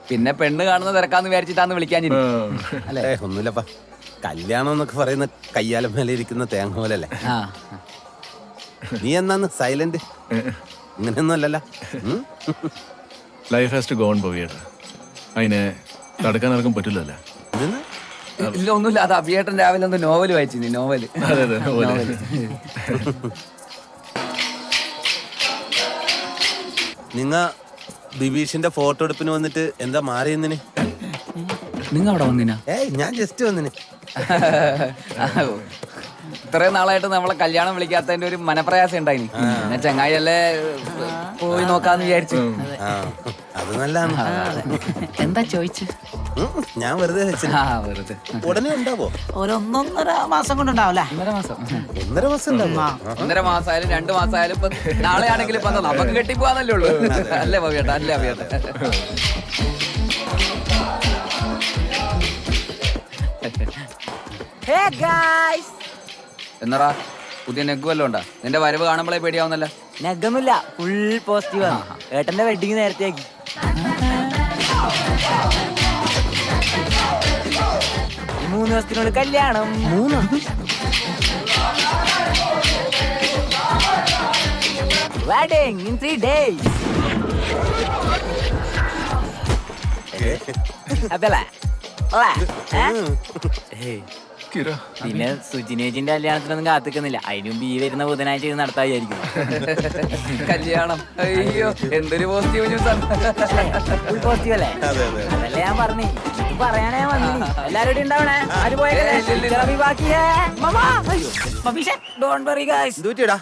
പിന്നെ പെണ്ണ് കാണുന്ന തിരക്കാന്ന് വിചാരിച്ചിട്ടാന്ന് വിളിക്കാൻ അല്ലേ? ഒന്നുമില്ലപ്പാ, കല്യാണം എന്നൊക്കെ പറയുന്ന കയ്യാലം മേലെ ഇരിക്കുന്ന തേങ്ങ പോലല്ലേ. നീ എന്നാന്ന് സൈലന്റ്? ഇങ്ങനെയൊന്നും അല്ലല്ലോ. Life has to go on ബോവിയേട്ടാ. അതിനെ തടുക്കാൻ ആർക്കും പറ്റില്ലല്ലോ. ഇല്ല ഒന്നുമില്ല. അത് അഭിയേട്ടൻ രാവിലെ ഒന്ന് നോവൽ വായിച്ചു. നോവല്. നിങ്ങ ബിബീഷിന്റെ ഫോട്ടോ എടുപ്പിന് വന്നിട്ട് എന്താ മാറിയെന്നിന്? നിങ്ങ അവിടെ വന്നിനാ? ഞാൻ ജസ്റ്റ് വന്നിന്. ഇത്രയും നാളായിട്ട് നമ്മളെ കല്യാണം വിളിക്കാത്തതിന്റെ ഒരു മനപ്രയാസം ഉണ്ടായിനി. പിന്നെ ചങ്ങായിയല്ലേ പോയി നോക്കാന്ന് വിചാരിച്ചു. അത് നല്ലതാണ്. എന്താ ചോദിച്ചു? ഞാൻ വെറുതെ വെറുതെ. ഉടനെ ഉണ്ടാവോ? ഒരു 1.5 മാസം കൊണ്ടുണ്ടാവല്ലേ? 1.5 മാസം. 1.5 മാസം ഉണ്ടാവും. 1.5 മാസമായാലും 2 മാസമായാലും ഇപ്പൊ നാളെ ആണെങ്കിലും ഇപ്പൊ നമുക്ക് കെട്ടിപ്പോവാന്നല്ലേ ഉള്ളൂ. അല്ലേ ഭവിയേട്ടാ? അല്ലേ അഭിയേട്ടാ? എന്നടാ പുതിയ നെഗ് വല്ലതും ഉണ്ടാ? നിന്റെ വരവ് കാണുമ്പോഴേ പേടിയാവുന്നല്ലോ. നെഗൊന്നുമില്ല, ഫുൾ പോസിറ്റീവ്. ഏട്ടന്റെ വെഡിങ് നേരത്തെ ആക്കി. 3 ദിവസത്തിനുള്ളിൽ കല്യാണം. 3 വെഡിങ് ഇൻ 3 days. അതല്ലേ കിര പിന്നെ സുജിനേജിന്റെ കല്യാണത്തിനൊന്നും കാത്തിക്കുന്നില്ല. അതിനു മുമ്പ് ഈ വരുന്ന ബുധനാഴ്ച ഇത് നടത്തായിരിക്കും കല്യാണം. അയ്യോ എന്തൊരു പോസിറ്റീവ് ന്യൂസ് ആണ്. പോസിറ്റീവ് അല്ലേ? അതല്ലേ ഞാൻ പറഞ്ഞു. പറയാനേ വന്നു. എല്ലാരും ഉണ്ടാവണേ. ആര്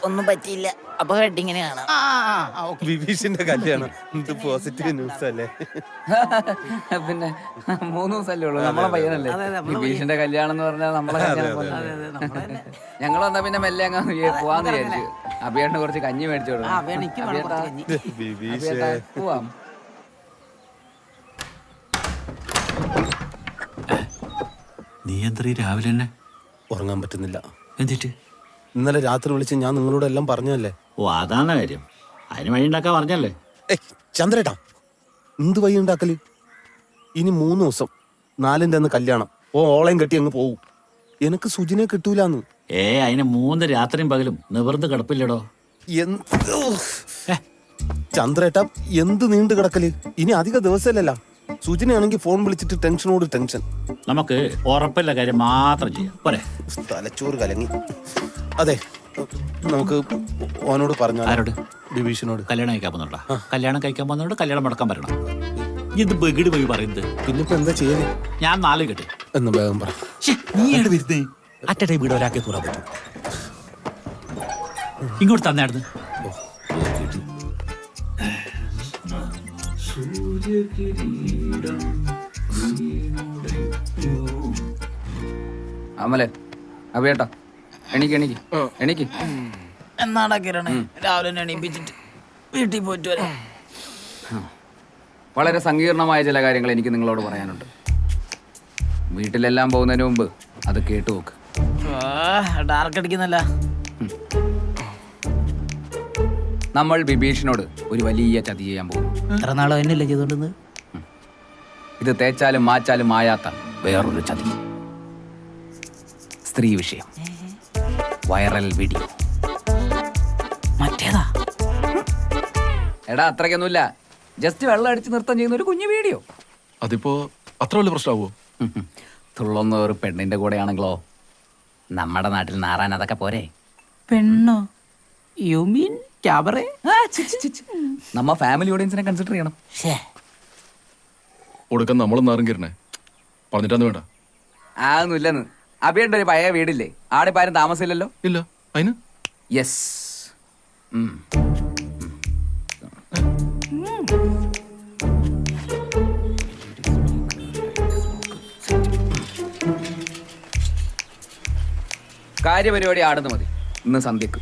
ഒന്നും പറ്റിയില്ല. അപ്പൊ ഹെഡിങ്ങനെ കാണാം. വിഭീഷിന്റെ കല്യാണം എന്ത് പോസിറ്റീവ് ന്യൂസ് അല്ലേ? പിന്നെ 3 ദിവസമല്ലേ ഉള്ളൂ. നമ്മളെ പയ്യനല്ലേ വിഭീഷിന്റെ കല്യാണം എന്ന് പറഞ്ഞാൽ നമ്മളെ കല്യാണം. ഞങ്ങൾ വന്നാ പിന്നെ മെല്ലെ അങ്ങ് പോവാന്ന് വിചാരിച്ചു. അഭിയേട്ടന് കുറച്ച് കഞ്ഞി മേടിച്ചു പോവാം. നീ എന്താ രാവിലെ തന്നെ ഉറങ്ങാൻ പറ്റുന്നില്ല. എന്തിട്ട്? ഇന്നലെ രാത്രി വിളിച്ച് ഞാൻ നിങ്ങളോട് എല്ലാം പറഞ്ഞല്ലേ. ഓ അതാണ് കാര്യം. അതിന് വഴി ഉണ്ടാക്കാൻ പറഞ്ഞല്ലേ. ചന്ദ്രേട്ടാ എന്ത് വഴി ഉണ്ടാക്കല്? ഇനി 3 ദിവസം 4-ന്റെ അന്ന് കല്യാണം. ഓളയും കെട്ടി അങ്ങ് പോവും. എനിക്ക് സുജിനെ കിട്ടൂലെന്ന്. അതിന് 3 രാത്രിയും പകലും നിവർന്ന് കിടപ്പില്ലടോ. ചന്ദ്രേട്ടാ എന്ത് നീണ്ടു കിടക്കല്? ഇനി അധിക ദിവസമല്ലല്ലോ. സുജിനാണെങ്കിൽ ഫോൺ വിളിച്ചിട്ട് ടെൻഷനോട് ടെൻഷൻ. നമുക്ക് ഉറപ്പില്ല കാര്യം മാത്രം ചെയ്യാം പോരെ. തലച്ചോറ് കലങ്ങി. അതെ നമുക്ക് ഓനോട് പറഞ്ഞു. ആരോട്? ബിഭീഷനോട്. കല്യാണം കഴിക്കാൻ പോകുന്നുണ്ടോ? കല്യാണം കഴിക്കാൻ പോകുന്നോണ്ട് കല്യാണം മുടക്കാൻ പറയണം. ഇത് ബഗിട് പോയി പറയുന്നത്. പിന്നിപ്പോ എന്താ ചെയ്യല്? ഞാൻ 4 കെട്ട് എന്ന് വേഗം പറ. നീയാണ് വരുന്നേ. അറ്റേ വീട് ഒരാക്കെ തൂറാൻ പറ്റും. ഇങ്ങോട്ട് തന്നെയായിരുന്നു. അമലെ അഭിയേട്ടാ എണീക്ക് എണീക്ക് എണീക്ക്. എന്നാടാ കിരണേ രാവിലെ എണീപ്പിച്ചിട്ട് വീട്ടിൽ പോയിട്ട് വരാം. വളരെ സങ്കീർണമായ ചില കാര്യങ്ങൾ എനിക്ക് നിങ്ങളോട് പറയാനുണ്ട്. വീട്ടിലെല്ലാം പോകുന്നതിന് മുമ്പ് അത് കേട്ടു നോക്ക്. ഡാർക്ക് അടിക്കുന്നല്ല. നമ്മൾ ബിഭീഷിനോട് ഒരു വലിയ ചതി ചെയ്യാൻ പോകും. എത്ര നാളോ എന്നല്ലേ ചെയ്തോണ്ടെന്ന്. ഇത് തേച്ചാലും മാച്ചാലും മായാത്ത വേറൊരു ചതി. സ്ത്രീ വിഷയം. Viral video. മറ്റേതാ? എടാ അത്രയ്ക്കൊന്നുമില്ല. ജസ്റ്റ് വെള്ളം അടിച്ച് നൃത്തം ചെയ്യുന്ന ഒരു കുഞ്ഞു വീഡിയോ. അതിപ്പോ അത്ര വലിയ പ്രശ്നമാവോ? തുള്ളൊന്ന ഒരു പെണ്ണിന്റെ കൂടെയാണെങ്കിലോ? നമ്മുടെ നാട്ടിൽ നാറാൻ അതൊക്കെ പോരെ. പെണ്ണോ? You mean cabaret? നമ്മ ഫാമിലി ഓഡിയൻസിനെ കൺസിഡർ ചെയ്യണം. കൊടുക്കാൻ നമ്മളും നാറും കിരണേ. പറഞ്ഞിട്ടൊന്നും വേണ്ട. അതൊന്നുമില്ലെന്ന്. അഭിയുടെ ഒരു പഴയ വീടില്ലേ? ആടെ ഇപ്പം ആരും താമസമില്ലല്ലോ. ഇല്ല. അതിന് യെസ്. കാര്യപരിപാടി ആടുന്ന് മതി. ഇന്ന് സന്ധ്യക്ക്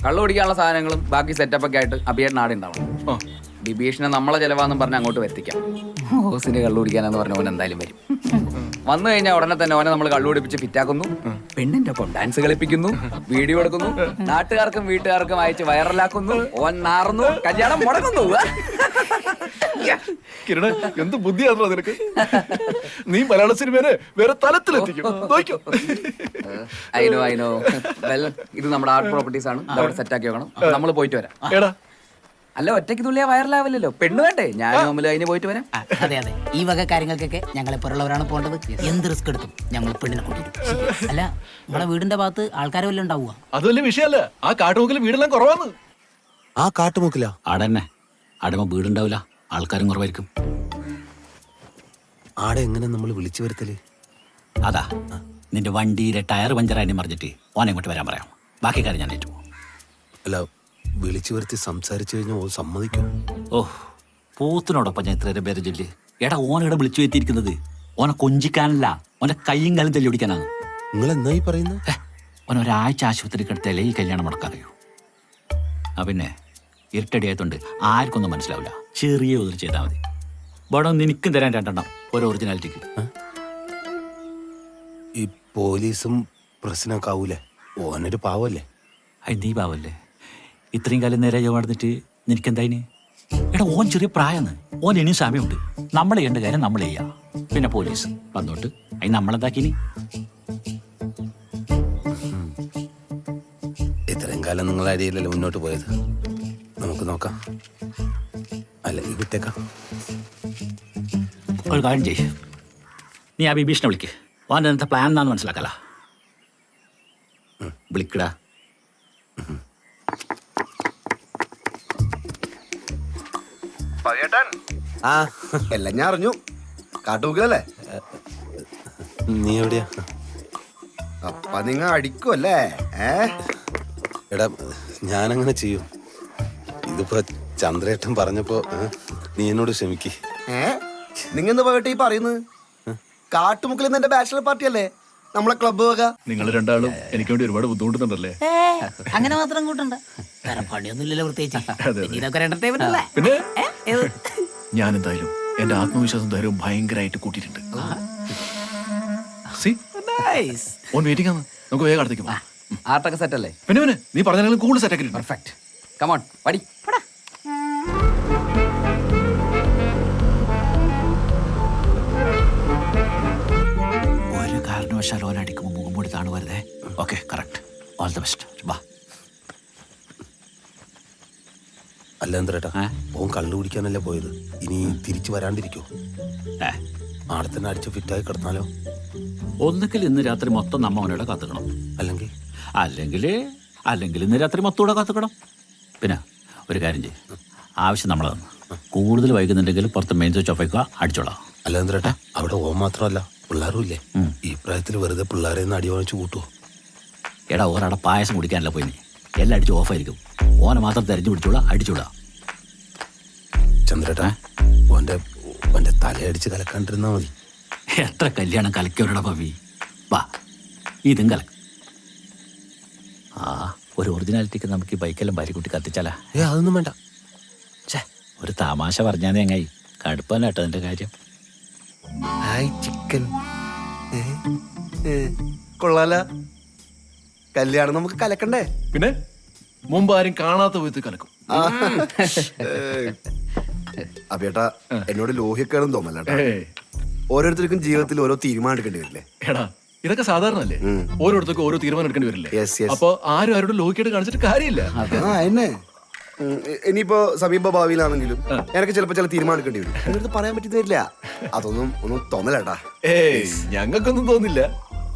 കള്ളു കുടിക്കാനുള്ള സാധനങ്ങളും ബാക്കി സെറ്റപ്പൊക്കെ ആയിട്ട് അഭിയേട്ടൻ ആടെ ഉണ്ടാവണം. ബിബീഷിനെ നമ്മളെ ചെലവാന്നും പറഞ്ഞ് അങ്ങോട്ട് വരുത്തിക്കാം. ഹോസിന് കള്ളു കുടിക്കാനെന്ന് പറഞ്ഞ ഓൻ എന്തായാലും വരും. വന്നു കഴിഞ്ഞാൽ ഉടനെ തന്നെ ഓനെ നമ്മൾ കള്ളു കുടിപ്പിച്ച് ഫിറ്റാക്കുന്നു. പെണ്ണിന്റെ ഒപ്പം ഡാൻസ് കളിപ്പിക്കുന്നു, വീഡിയോ എടുക്കുന്നു, നാട്ടുകാർക്കും വീട്ടുകാർക്കും അയച്ച് വൈറലാക്കുന്നു. ഓൻ നാറുന്നു, കല്യാണം മുടങ്ങുന്നു. കിരണേ എന്ത് ബുദ്ധിയാണോ നിനക്ക്? നീ മലയാള സിനിമേനെ വേറെ തലത്തിലെത്തിക്കും. അയിനോ വെൽ ഇത് നമ്മുടെ ആർട്ട് പ്രോപ്പർട്ടീസ് ആണ്. അവിടെ സെറ്റ് ആക്കി വെക്കണം. നമ്മൾ പോയിട്ട് വരാം. അല്ല ഒറ്റയ്ക്ക് തുള്ളിയാ വൈറലാവില്ലല്ലോ. പെണ്ണ് വേണ്ടേ? ഞാനും അതിന് പോയിട്ട് വരാം. അതെ അതെ ഈ വക കാര്യങ്ങൾക്കൊക്കെ ഞങ്ങളെ പോലുള്ളവരാണ് പോകേണ്ടത്. എന്ത് റിസ്ക് എടുത്തും ഞങ്ങൾ പെണ്ണിനെ കൊണ്ടുവരും. അല്ല നമ്മളെ വീടിന്റെ ഭാഗത്ത് ആൾക്കാരെ വല്ലതും ഉണ്ടാവുക? അത് വലിയ വിഷയമല്ല. ആ കാട്ടുമുക്കിൽ വീടെല്ലാം കുറവാന്ന്. ആ കാട്ടുമുക്കില ആടെ തന്നെ ആടുമ്പോ വീടുണ്ടാവില്ല, ആൾക്കാരും കുറവായിരിക്കും. ആടെ എങ്ങനെ നമ്മൾ വിളിച്ചു വരുത്തല്? അതാ നിന്റെ വണ്ടിയിലെ ടയർ പഞ്ചറായി മറിഞ്ഞിട്ട് ഓനെ ഇങ്ങോട്ട് വരാൻ പറയാം. ബാക്കി കാര്യം ഞാൻ ഏറ്റു. അല്ല വിളിച്ചു വരുത്തി സംസാരിച്ചു കഴിഞ്ഞാൽ ഓ സമ്മതിക്കും. പോത്തിനോടൊപ്പം ഞാൻ ഇത്രയും പേര് ചൊല്ലി. എടാ ഓനിവിടെ വിളിച്ചു വരുത്തിയിരിക്കുന്നത് ഓനെ കൊഞ്ചിക്കാനല്ല, ഓന്റെ കയ്യും കാലും തല്ലി ഓടിക്കാനാണ്. നിങ്ങൾ എന്നായി പറയുന്നത്? ഓൻ ഒരാഴ്ച ആശുപത്രി കിടത്തിയാലേ ഈ കല്യാണം മുടക്കാൻ കഴിയൂ. പിന്നെ ഇരുട്ടടിയായതുകൊണ്ട് ആർക്കൊന്നും മനസ്സിലാവില്ല. ചെറിയ ഉതിർ ചെയ്താൽ മതി. ഇവിടെ നിനക്കും തരാൻ 2 എണ്ണം ഒരു ഒറിജിനാലിറ്റിക്ക്. ഈ പോലീസും പ്രശ്നമൊക്കെ ആവൂലേ? ഓനൊരു പാവല്ലേ? അത് നീ പാവല്ലേ? ഇത്രയും കാലം നേരെ നടന്നിട്ട് നിനക്കെന്തായിന്? എടാ ഓൻ ചെറിയ പ്രായമാണ്. ഓൻ ഇനിയും സമയമുണ്ട്. നമ്മൾ ചെയ്യേണ്ട കാര്യം നമ്മൾ ചെയ്യാം. പിന്നെ പോലീസ് വന്നോട്ട് അതിന് നമ്മളെന്താക്കിനി? ഇത്രയും കാലം നിങ്ങളെ അടിയിലല്ലേ മുന്നോട്ട് പോയത്. നമുക്ക് നോക്കാം. അല്ല ഈ വിട്ടേക്കാം. ഒരു കാര്യം ചെയ്യ്, നീ ആ ബിബീഷിനെ വിളിക്ക്. ഓൻ്റെ എന്താ പ്ലാൻ എന്നാന്ന് മനസ്സിലാക്കല. വിളിക്കടാ. ആ എല്ലാം ഞാൻ അറിഞ്ഞു. കാട്ടുമുക്കിലല്ലേ? നീ എവിടെയാ? അപ്പ നിങ്ങ അടിക്കുമല്ലേ? എടാ ഞാനങ്ങനെ ചെയ്യും. ഇതിപ്പോ ചന്ദ്രേട്ടൻ പറഞ്ഞപ്പോ നീ എന്നോട് ക്ഷമിക്ക്. നിങ്ങ എന്താ പോയിട്ട് ഈ പറയുന്നത്? കാട്ടുമുക്കിൽ നിന്ന് എന്റെ ബാച്ചിലർ പാർട്ടി അല്ലേ, നമ്മളെ ക്ലബ്ബ് വക. നിങ്ങൾ രണ്ടാളും എനിക്ക് വേണ്ടി ഒരുപാട് ബുദ്ധിമുട്ടുന്നുണ്ടല്ലേ? അങ്ങനെ മാത്രം കൂട്ടണ്ട, വേറെ പണിയൊന്നുമില്ലല്ലോ പ്രത്യേകിച്ച്. പിന്നെ ഇതൊക്കെ എന്റർടൈൻമെന്റ് അല്ലേ? പിന്നെ ഞാൻ എന്തായാലും എന്റെ ആത്മവിശ്വാസം ധൈര്യവും ഭയങ്കരമായിട്ട് കൂട്ടിയിട്ടുണ്ട്. ഓൻ വെയിറ്റിംഗ് ആണ്, നമുക്ക് വേഗം അടുത്തേക്ക് പോവാം. ആർട്ടൊക്കെ സെറ്റ് അല്ലേ? പിന്നെ നീ പറഞ്ഞാലും കൂടുതൽ സെറ്റ് ആക്കി. പെർഫെക്റ്റ്. കമോൺ പടി. ഒരു കാരണവശാലും ഓൻ അടിക്കുമ്പോൾ മുഖം മൂടി താണു വരുതേ. Okay, correct. All the best. വാ. അല്ല എന്തേട്ടാ, ഓൻ കള്ളു കുടിക്കാനല്ലേ പോയത്, ഇനി തിരിച്ചു വരാണ്ടിരിക്കോ? ആടെ തന്നെ അടിച്ച് ഫിറ്റായി കിടന്നാലോ? ഒന്നുകിൽ ഇന്ന് രാത്രി മൊത്തം നമ്മ അവനോട് കാത്തുക്കണം, അല്ലെങ്കിൽ അല്ലെങ്കിൽ ഇന്ന് രാത്രി മൊത്തം കൂടെ കാത്തുക്കണം. പിന്നെ ഒരു കാര്യം ചെയ്യും, ആവശ്യം നമ്മളെ തന്നു. കൂടുതൽ വൈകുന്നുണ്ടെങ്കിൽ പുറത്ത് മെയിൻ സ്വിച്ച് ഓഫ് ആക്കുക, അടിച്ചോളാം. അല്ല എന്തേട്ടാ, അവിടെ ഓൻ മാത്രമല്ല പിള്ളേരും ഇല്ലേ? ഈ പ്രായത്തിൽ വെറുതെ പിള്ളേരെ അടി വാങ്ങിച്ചു കൂട്ടുവോ? എടാ ഓരവിടെ പായസം കുടിക്കാനല്ല പോയി, എല്ലാം അടിച്ച് ഓഫായിരിക്കും. ഓനെ മാത്രം തെരഞ്ഞു പിടിച്ചോളാം, അടിച്ചോളാം. ചന്ദ്രേട്ടാ, ഓന്റെ തലയടിച്ച് കലക്കാണ്ടിരുന്നാ മതി. എത്ര കല്യാണം കലക്കിയവരുടെ പവി. വാ, ഇതും കലക്കും. ആ ഒരു ഒറിജിനാലിറ്റിക്ക് നമുക്ക് ഈ ബൈക്കെല്ലാം ഭാര്യക്കുട്ടി കത്തിച്ചാലാ? അതൊന്നും വേണ്ട. ഒരു തമാശ പറഞ്ഞാൽ എങ്ങായി കടുപ്പാനാട്ടോ അതിന്റെ കാര്യം. Hi chicken. കൊള്ളാല. കല്യാണം നമുക്ക് കലക്കണ്ടേ? പിന്നെ മുമ്പ് ആരും കാണാത്ത വിധത്തിൽ കലക്കും. അബേട്ടാ, എന്നോട് ലോഹിക്കാനും തോന്നല്ലേട്ടാ. ഓരോരുത്തർക്കും ജീവിതത്തിൽ ഓരോ തീരുമാനം എടുക്കേണ്ടി വരില്ലേ? എടാ ഇതൊക്കെ സാധാരണ അല്ലേ? ഓരോരുത്തർക്കും ഓരോ തീരുമാനം എടുക്കേണ്ടി വരില്ലേ? അപ്പൊ ആരും ആരോട് ലോഹിക്കായിട്ട് കാണിച്ചിട്ട് കാര്യമില്ല. എന്നെ ഇനിയിപ്പോ സമീപ ഭാവിയിലാണെങ്കിലും എനിക്ക് ചിലപ്പോ ചില തീരുമാനം എടുക്കേണ്ടി വരും. എന്നടുത്ത് പറയാൻ പറ്റുന്നില്ല. ഒന്നും തോന്നലേട്ടാ. ഞങ്ങൾക്കൊന്നും തോന്നില്ല,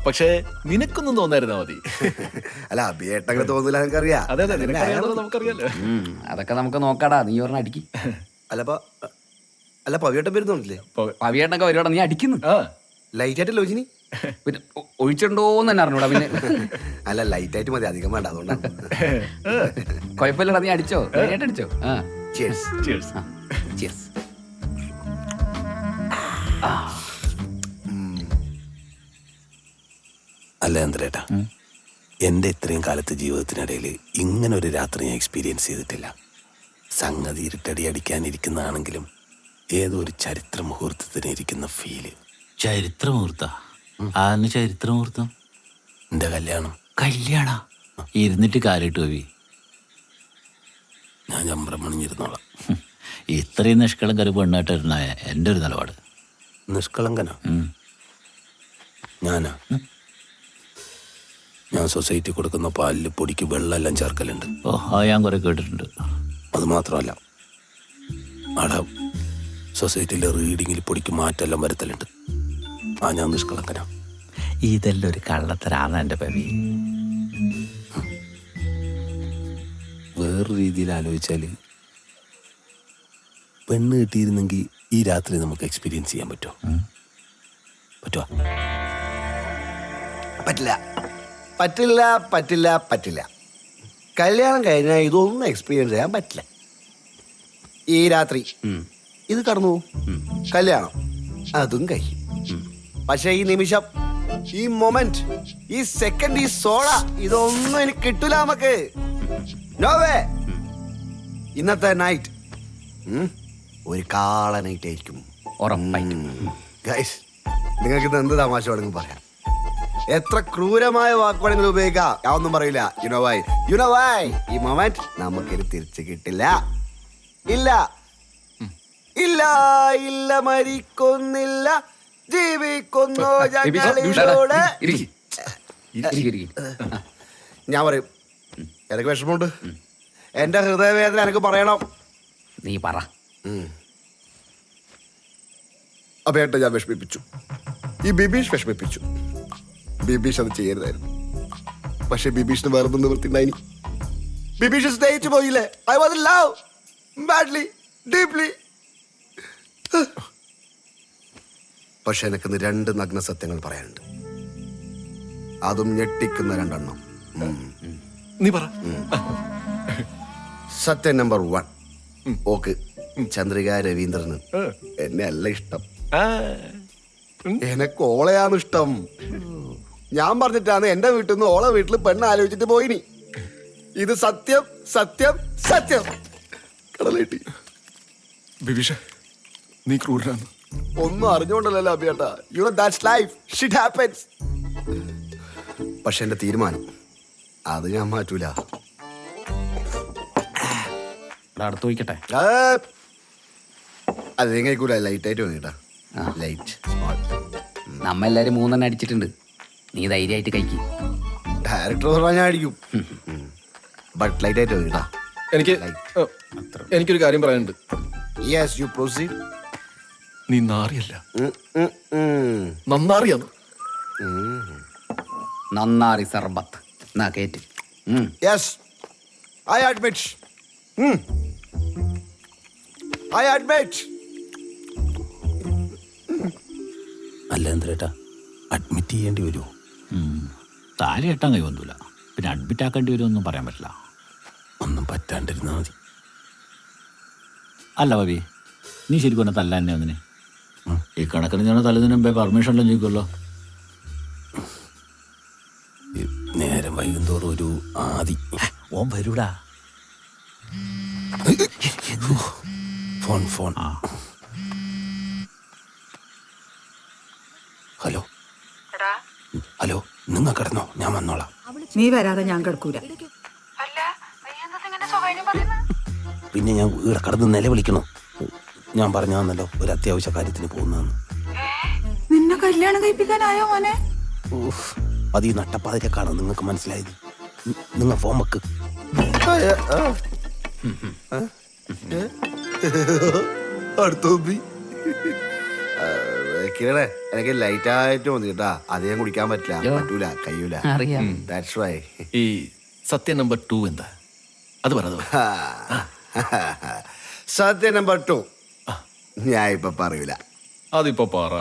പക്ഷേ നിനക്കൊന്നും തോന്നായിരുന്നാ മതി. അല്ല, അബിയേട്ടങ്ങനെ തോന്നില്ല, എനിക്കറിയാം. അതെ അതെ, നമുക്കറിയാലോ. അതൊക്കെ നമുക്ക് നോക്കാടാ. നീ പറഞ്ഞ അടിക്ക്. അല്ല പവിയേട്ടൻ വരുന്നില്ലേ? പവിയേട്ടനൊക്കെ വരുവാടാ, നീ അടിക്കുന്നു. ലൈറ്റ് ആയിട്ടല്ലോ ജിനി? പിന്നെ ഒഴിച്ചിട്ടുണ്ടോന്ന് തന്നെ അറിഞ്ഞൂടാ. പിന്നെ അല്ല, ലൈറ്റ് ആയിട്ട് മതി, അധികം വേണ്ട, അതുകൊണ്ടാണ്. കുഴപ്പമില്ലടാ, നീ അടിച്ചോ, അടിച്ചോ. അല്ല ചന്ദ്രേട്ടാ, എൻ്റെ ഇത്രയും കാലത്തെ ജീവിതത്തിനിടയിൽ ഇങ്ങനെ ഒരു രാത്രി ഞാൻ എക്സ്പീരിയൻസ് ചെയ്തിട്ടില്ല. സംഗതി ഇരുട്ടടി അടിക്കാനിരിക്കുന്നതാണെങ്കിലും ഏതോ ഒരു ചരിത്ര മുഹൂർത്തത്തിന് ഇരിക്കുന്ന ഫീല്. ചരിത്രമുഹൂർത്ത? ആന്ന് ചരിത്രമുഹൂർത്തം? എൻ്റെ കല്യാണ ഇരുന്നിട്ട് കാലിട്ട് പോയി. ഞാൻ ചമ്പ്രം പണിഞ്ഞിരുന്നോളാം. ഇത്രയും നിഷ്കളങ്കര പെണ്ണായിട്ടിരുന്ന എൻ്റെ ഒരു നിലപാട്. നിഷ്കളങ്കനാ ഞാനാ? ഞാൻ സൊസൈറ്റി കൊടുക്കുന്ന പാലിൽ പൊടിക്ക് വെള്ളമെല്ലാം ചേർക്കലുണ്ട്. ഞാൻ കുറെ കേട്ടിട്ടുണ്ട്. അത് മാത്രമല്ല, അവിടെ സൊസൈറ്റിയിലെ റീഡിങ്ങിൽ പൊടിക്ക് മാറ്റെല്ലാം വരുത്തലുണ്ട്. ഞാൻ നിഷ്കളങ്കനാ. ഇതെല്ലാം ഒരു കള്ളത്തരാണ് എൻ്റെ പവി. വേറൊരു രീതിയിൽ ആലോചിച്ചാൽ, പെണ്ണ് കിട്ടിയിരുന്നെങ്കിൽ ഈ രാത്രി നമുക്ക് എക്സ്പീരിയൻസ് ചെയ്യാൻ പറ്റുമോ? പറ്റില്ല. കല്യാണം കഴിഞ്ഞാൽ ഇതൊന്നും എക്സ്പീരിയൻസ് ചെയ്യാൻ പറ്റില്ല. ഈ രാത്രി ഇത് കടന്നു, കല്യാണം അതും കഴിയും. പക്ഷെ ഈ നിമിഷം, ഈ മൊമെന്റ്, ഈ സെക്കൻഡ്, ഈ സോള, ഇതൊന്നും എനിക്ക് കിട്ടൂല നമുക്ക്. നോവേ. ഇന്നത്തെ നൈറ്റ് ഒരു കാള നൈറ്റ് ആയിരിക്കും. ഗൈസ്, നിങ്ങൾക്ക് ഇത് എന്ത് തമാശ വേണമെങ്കിൽ പറയാം, എത്ര ക്രൂരമായ വാക്കുവാണെങ്കിലും ഉപയോഗിക്കാം, ഞാൻ ഒന്നും പറയില്ല. യുനോ വൈ ഈ മൊമെന്റ് നമുക്കിത് തിരിച്ചു കിട്ടില്ല. ഇല്ല മരിക്കൊന്നില്ല, ജീവിക്കുന്നു ഞങ്ങളിലൂടെ. ഞാൻ പറയും, എനിക്ക് വിഷമമുണ്ട്. എന്റെ ഹൃദയവേദന എനിക്ക് പറയണം. നീ പറ. അഭയേട്ട ഞാൻ വിഷമിപ്പിച്ചു, ഈ ബിബീഷ് വിഷമിപ്പിച്ചു. ബിബീഷ് അത് ചെയ്യരുതായിരുന്നു. പക്ഷെ ബിബീഷിന് വേറെ നിവൃത്തിണ്ടായിനി. ബിബീഷ് സ്നേഹിച്ചു പോയില്ലേ? I was in love badly, deeply. പക്ഷെ എനിക്കിന്ന് 2 നഗ്ന സത്യങ്ങൾ പറയാനുണ്ട്, അതും ഞെട്ടിക്കുന്ന 2 എണ്ണം. നീ പറ. സത്യം നമ്പർ 1, ഓക്ക് ചന്ദ്രിക രവീന്ദ്രന് എന്നെ അല്ല ഇഷ്ടം, എനക്ക് ഓളയാണ് ഇഷ്ടം. ഞാൻ പറഞ്ഞിട്ടാണ് എന്റെ വീട്ടിൽ നിന്ന് ഓളെ വീട്ടിൽ പെണ്ണ് ആലോചിച്ചിട്ട് പോയിനി. ഇത് സത്യം സത്യം സത്യം. കടലേട്ടി ബിബീഷ, നീ ക്രൂരനാണ്. ഒന്നും അറിഞ്ഞോണ്ടല്ലോ അഭിയേട്ടാ. You know that's life, shit happens. പക്ഷെ എന്റെ തീരുമാനം അത് ഞാൻ മാറ്റൂല. അടുത്ത് വയ്ക്കട്ടെ. അത് എങ്ങനെക്കൂല, ലൈറ്റ് ആയിട്ട് വേണ്ടിട്ടാ. ലൈറ്റ് നമ്മ എല്ലാരും 3 അടിച്ചിട്ടുണ്ട്. നീ ധൈര്യമായിട്ട് കഴിക്കും. ഡയറക്ടർ പറഞ്ഞാൽ ഞാൻ അടിക്കും. ബട്ട് ലൈറ്റ് ആയിട്ട് വേണ്ടിട്ടാ. എനിക്കൊരു കാര്യം പറയാനുണ്ട്. Yes, you proceed. നീ നാറിയല്ല, നന്നാറിയാണ്. നന്നാറി സർബത്ത് എന്നാ കേറ്റ്. Yes, I admit. I admit. അല്ല എന്തേട്ടാ, അഡ്മിറ്റ് ചെയ്യേണ്ടി വരുമോ? താലി കെട്ടാൻ കഴിവൊന്നുമില്ല, പിന്നെ അഡ്മിറ്റ് ആക്കേണ്ടി വരുമെന്നും പറയാൻ പറ്റില്ല. ഒന്നും പറ്റാണ്ടിരുന്നാൽ മതി. അല്ല ഭാവി, നീ ശരിക്കും പറഞ്ഞ തല്ല തന്നെ ഒന്നിനെ. ഈ കണക്കിന് ഞാൻ തലേതിന് മുമ്പേ പെർമിഷനെല്ലാം ചോദിക്കുമല്ലോ. നേരം വൈകുന്തോറും ഒരു ആദി. ഓൻ വരൂടാ. ഫോൺ. ഹലോ, നിങ്ങ കിടന്നോ, ഞാൻ വന്നോളാം. നീ വരാതെ ഞാൻ കിടക്കൂല. പിന്നെ ഞാൻ ഇവിടെ കിടന്ന് നിലവിളിക്കണോ? ഞാൻ പറഞ്ഞു തന്നല്ലോ ഒരു അത്യാവശ്യ കാര്യത്തിന് പോകുന്നതെന്ന്. നിന്നെ കല്യാണം കഴിപ്പിക്കാനായോ മോനെ? അത് ഈ നട്ടപ്പാതിരക്കാണ് നിങ്ങൾക്ക് മനസ്സിലായത്. നിങ്ങൾ ഫോൺ വെക്ക്. എനിക്ക് ലൈറ്റ് ആയിട്ട് മതി കേട്ടാ. അധികം കുടിക്കാൻ പറ്റൂല, കഴിയൂല. That's why. ഈ സത്യം നമ്പർ 2 എന്താ? അത് പറ. സത്യം നമ്പർ 2 ഞാൻ ഇപ്പൊ പറയൂല. അതിപ്പോ പറ.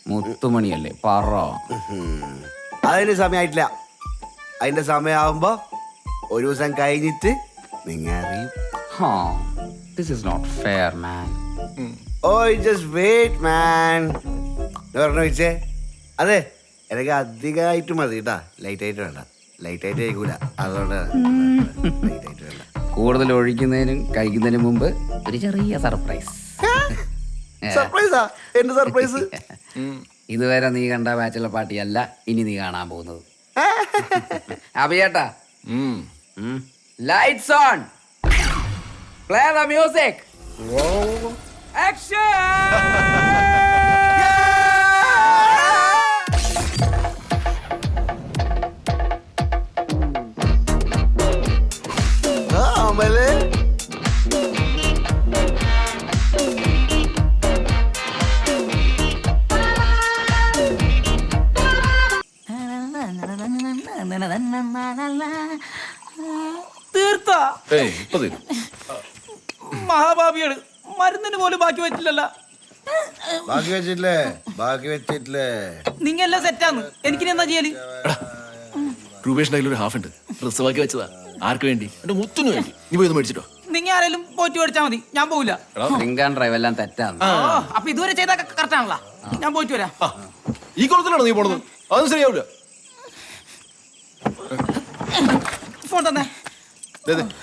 മുത്തുമണിയല്ലേ പറ. അതിന് സമയമായിട്ടില്ല. അതിന്റെ സമയമാവുമ്പോ ഒരു ദിവസം കഴിഞ്ഞിട്ട് നിങ്ങൾ അറിയും. This is not fair, man. Oh, just wait, man. പറഞ്ഞു വെച്ചേ. അതെ, എനിക്ക് അധികമായിട്ട് മതി കേട്ടാ. ലൈറ്റ് ആയിട്ട് വേണ്ട. ലൈറ്റ് ആയിട്ട് കഴിക്കൂല, അതുകൊണ്ട് ലൈറ്റ് ആയിട്ട് വേണ്ട. കൂടുതൽ ഒഴിക്കുന്നതിനും കഴിക്കുന്നതിനും മുമ്പ് ഒരു ചെറിയ സർപ്രൈസ്. സർപ്രൈസാ? എന്ത് സർപ്രൈസ്? ഇതുവരെ നീ കണ്ട ബാച്ചുലർ പാർട്ടി അല്ല ഇനി നീ കാണാൻ പോകുന്നത്. അഭിയേട്ടാ, lights on, play the music, action. അമലേ, തീർത്താ ഇപ്പൊ തരും. മഹാഭാവിയാണ്, മരുന്നിന് പോലും ബാക്കി പറ്റില്ലല്ല. ബാക്കി വെച്ചിട്ടില്ലേ? നിങ്ങ എല്ലാം സെറ്റാന്ന്. എനിക്കിനി എന്താ ചെയ്യല്? രൂപേഷിന്റെ കയ്യിൽ ഒരു ഹാഫ് ഉണ്ട്, ഡ്രസ് ബാക്കി വെച്ചതാ. ആർക്ക് വേണ്ടി? എന്റെ മുത്തിനു വേണ്ടി. നീ പോയി ഒന്ന് മേടിച്ചിട്ടോ. നിങ്ങ ആരെങ്കിലും പോറ്റി മേടിച്ചാ മതി, ഞാൻ പോവില്ല. ഡ്രിങ്ക് ആൻഡ് ഡ്രൈവ് എല്ലാം തെറ്റാണ്. അപ്പൊ ഇതുവരെ ചെയ്ത കറക്റ്റ് ആണല്ലോ. ഞാൻ പോയിട്ട് വരാം. ഈ കുളത്തിലാണോ നീ പോണത്? അതൊന്നും ശരിയാവില്ല. ഫോൺ തന്നെ.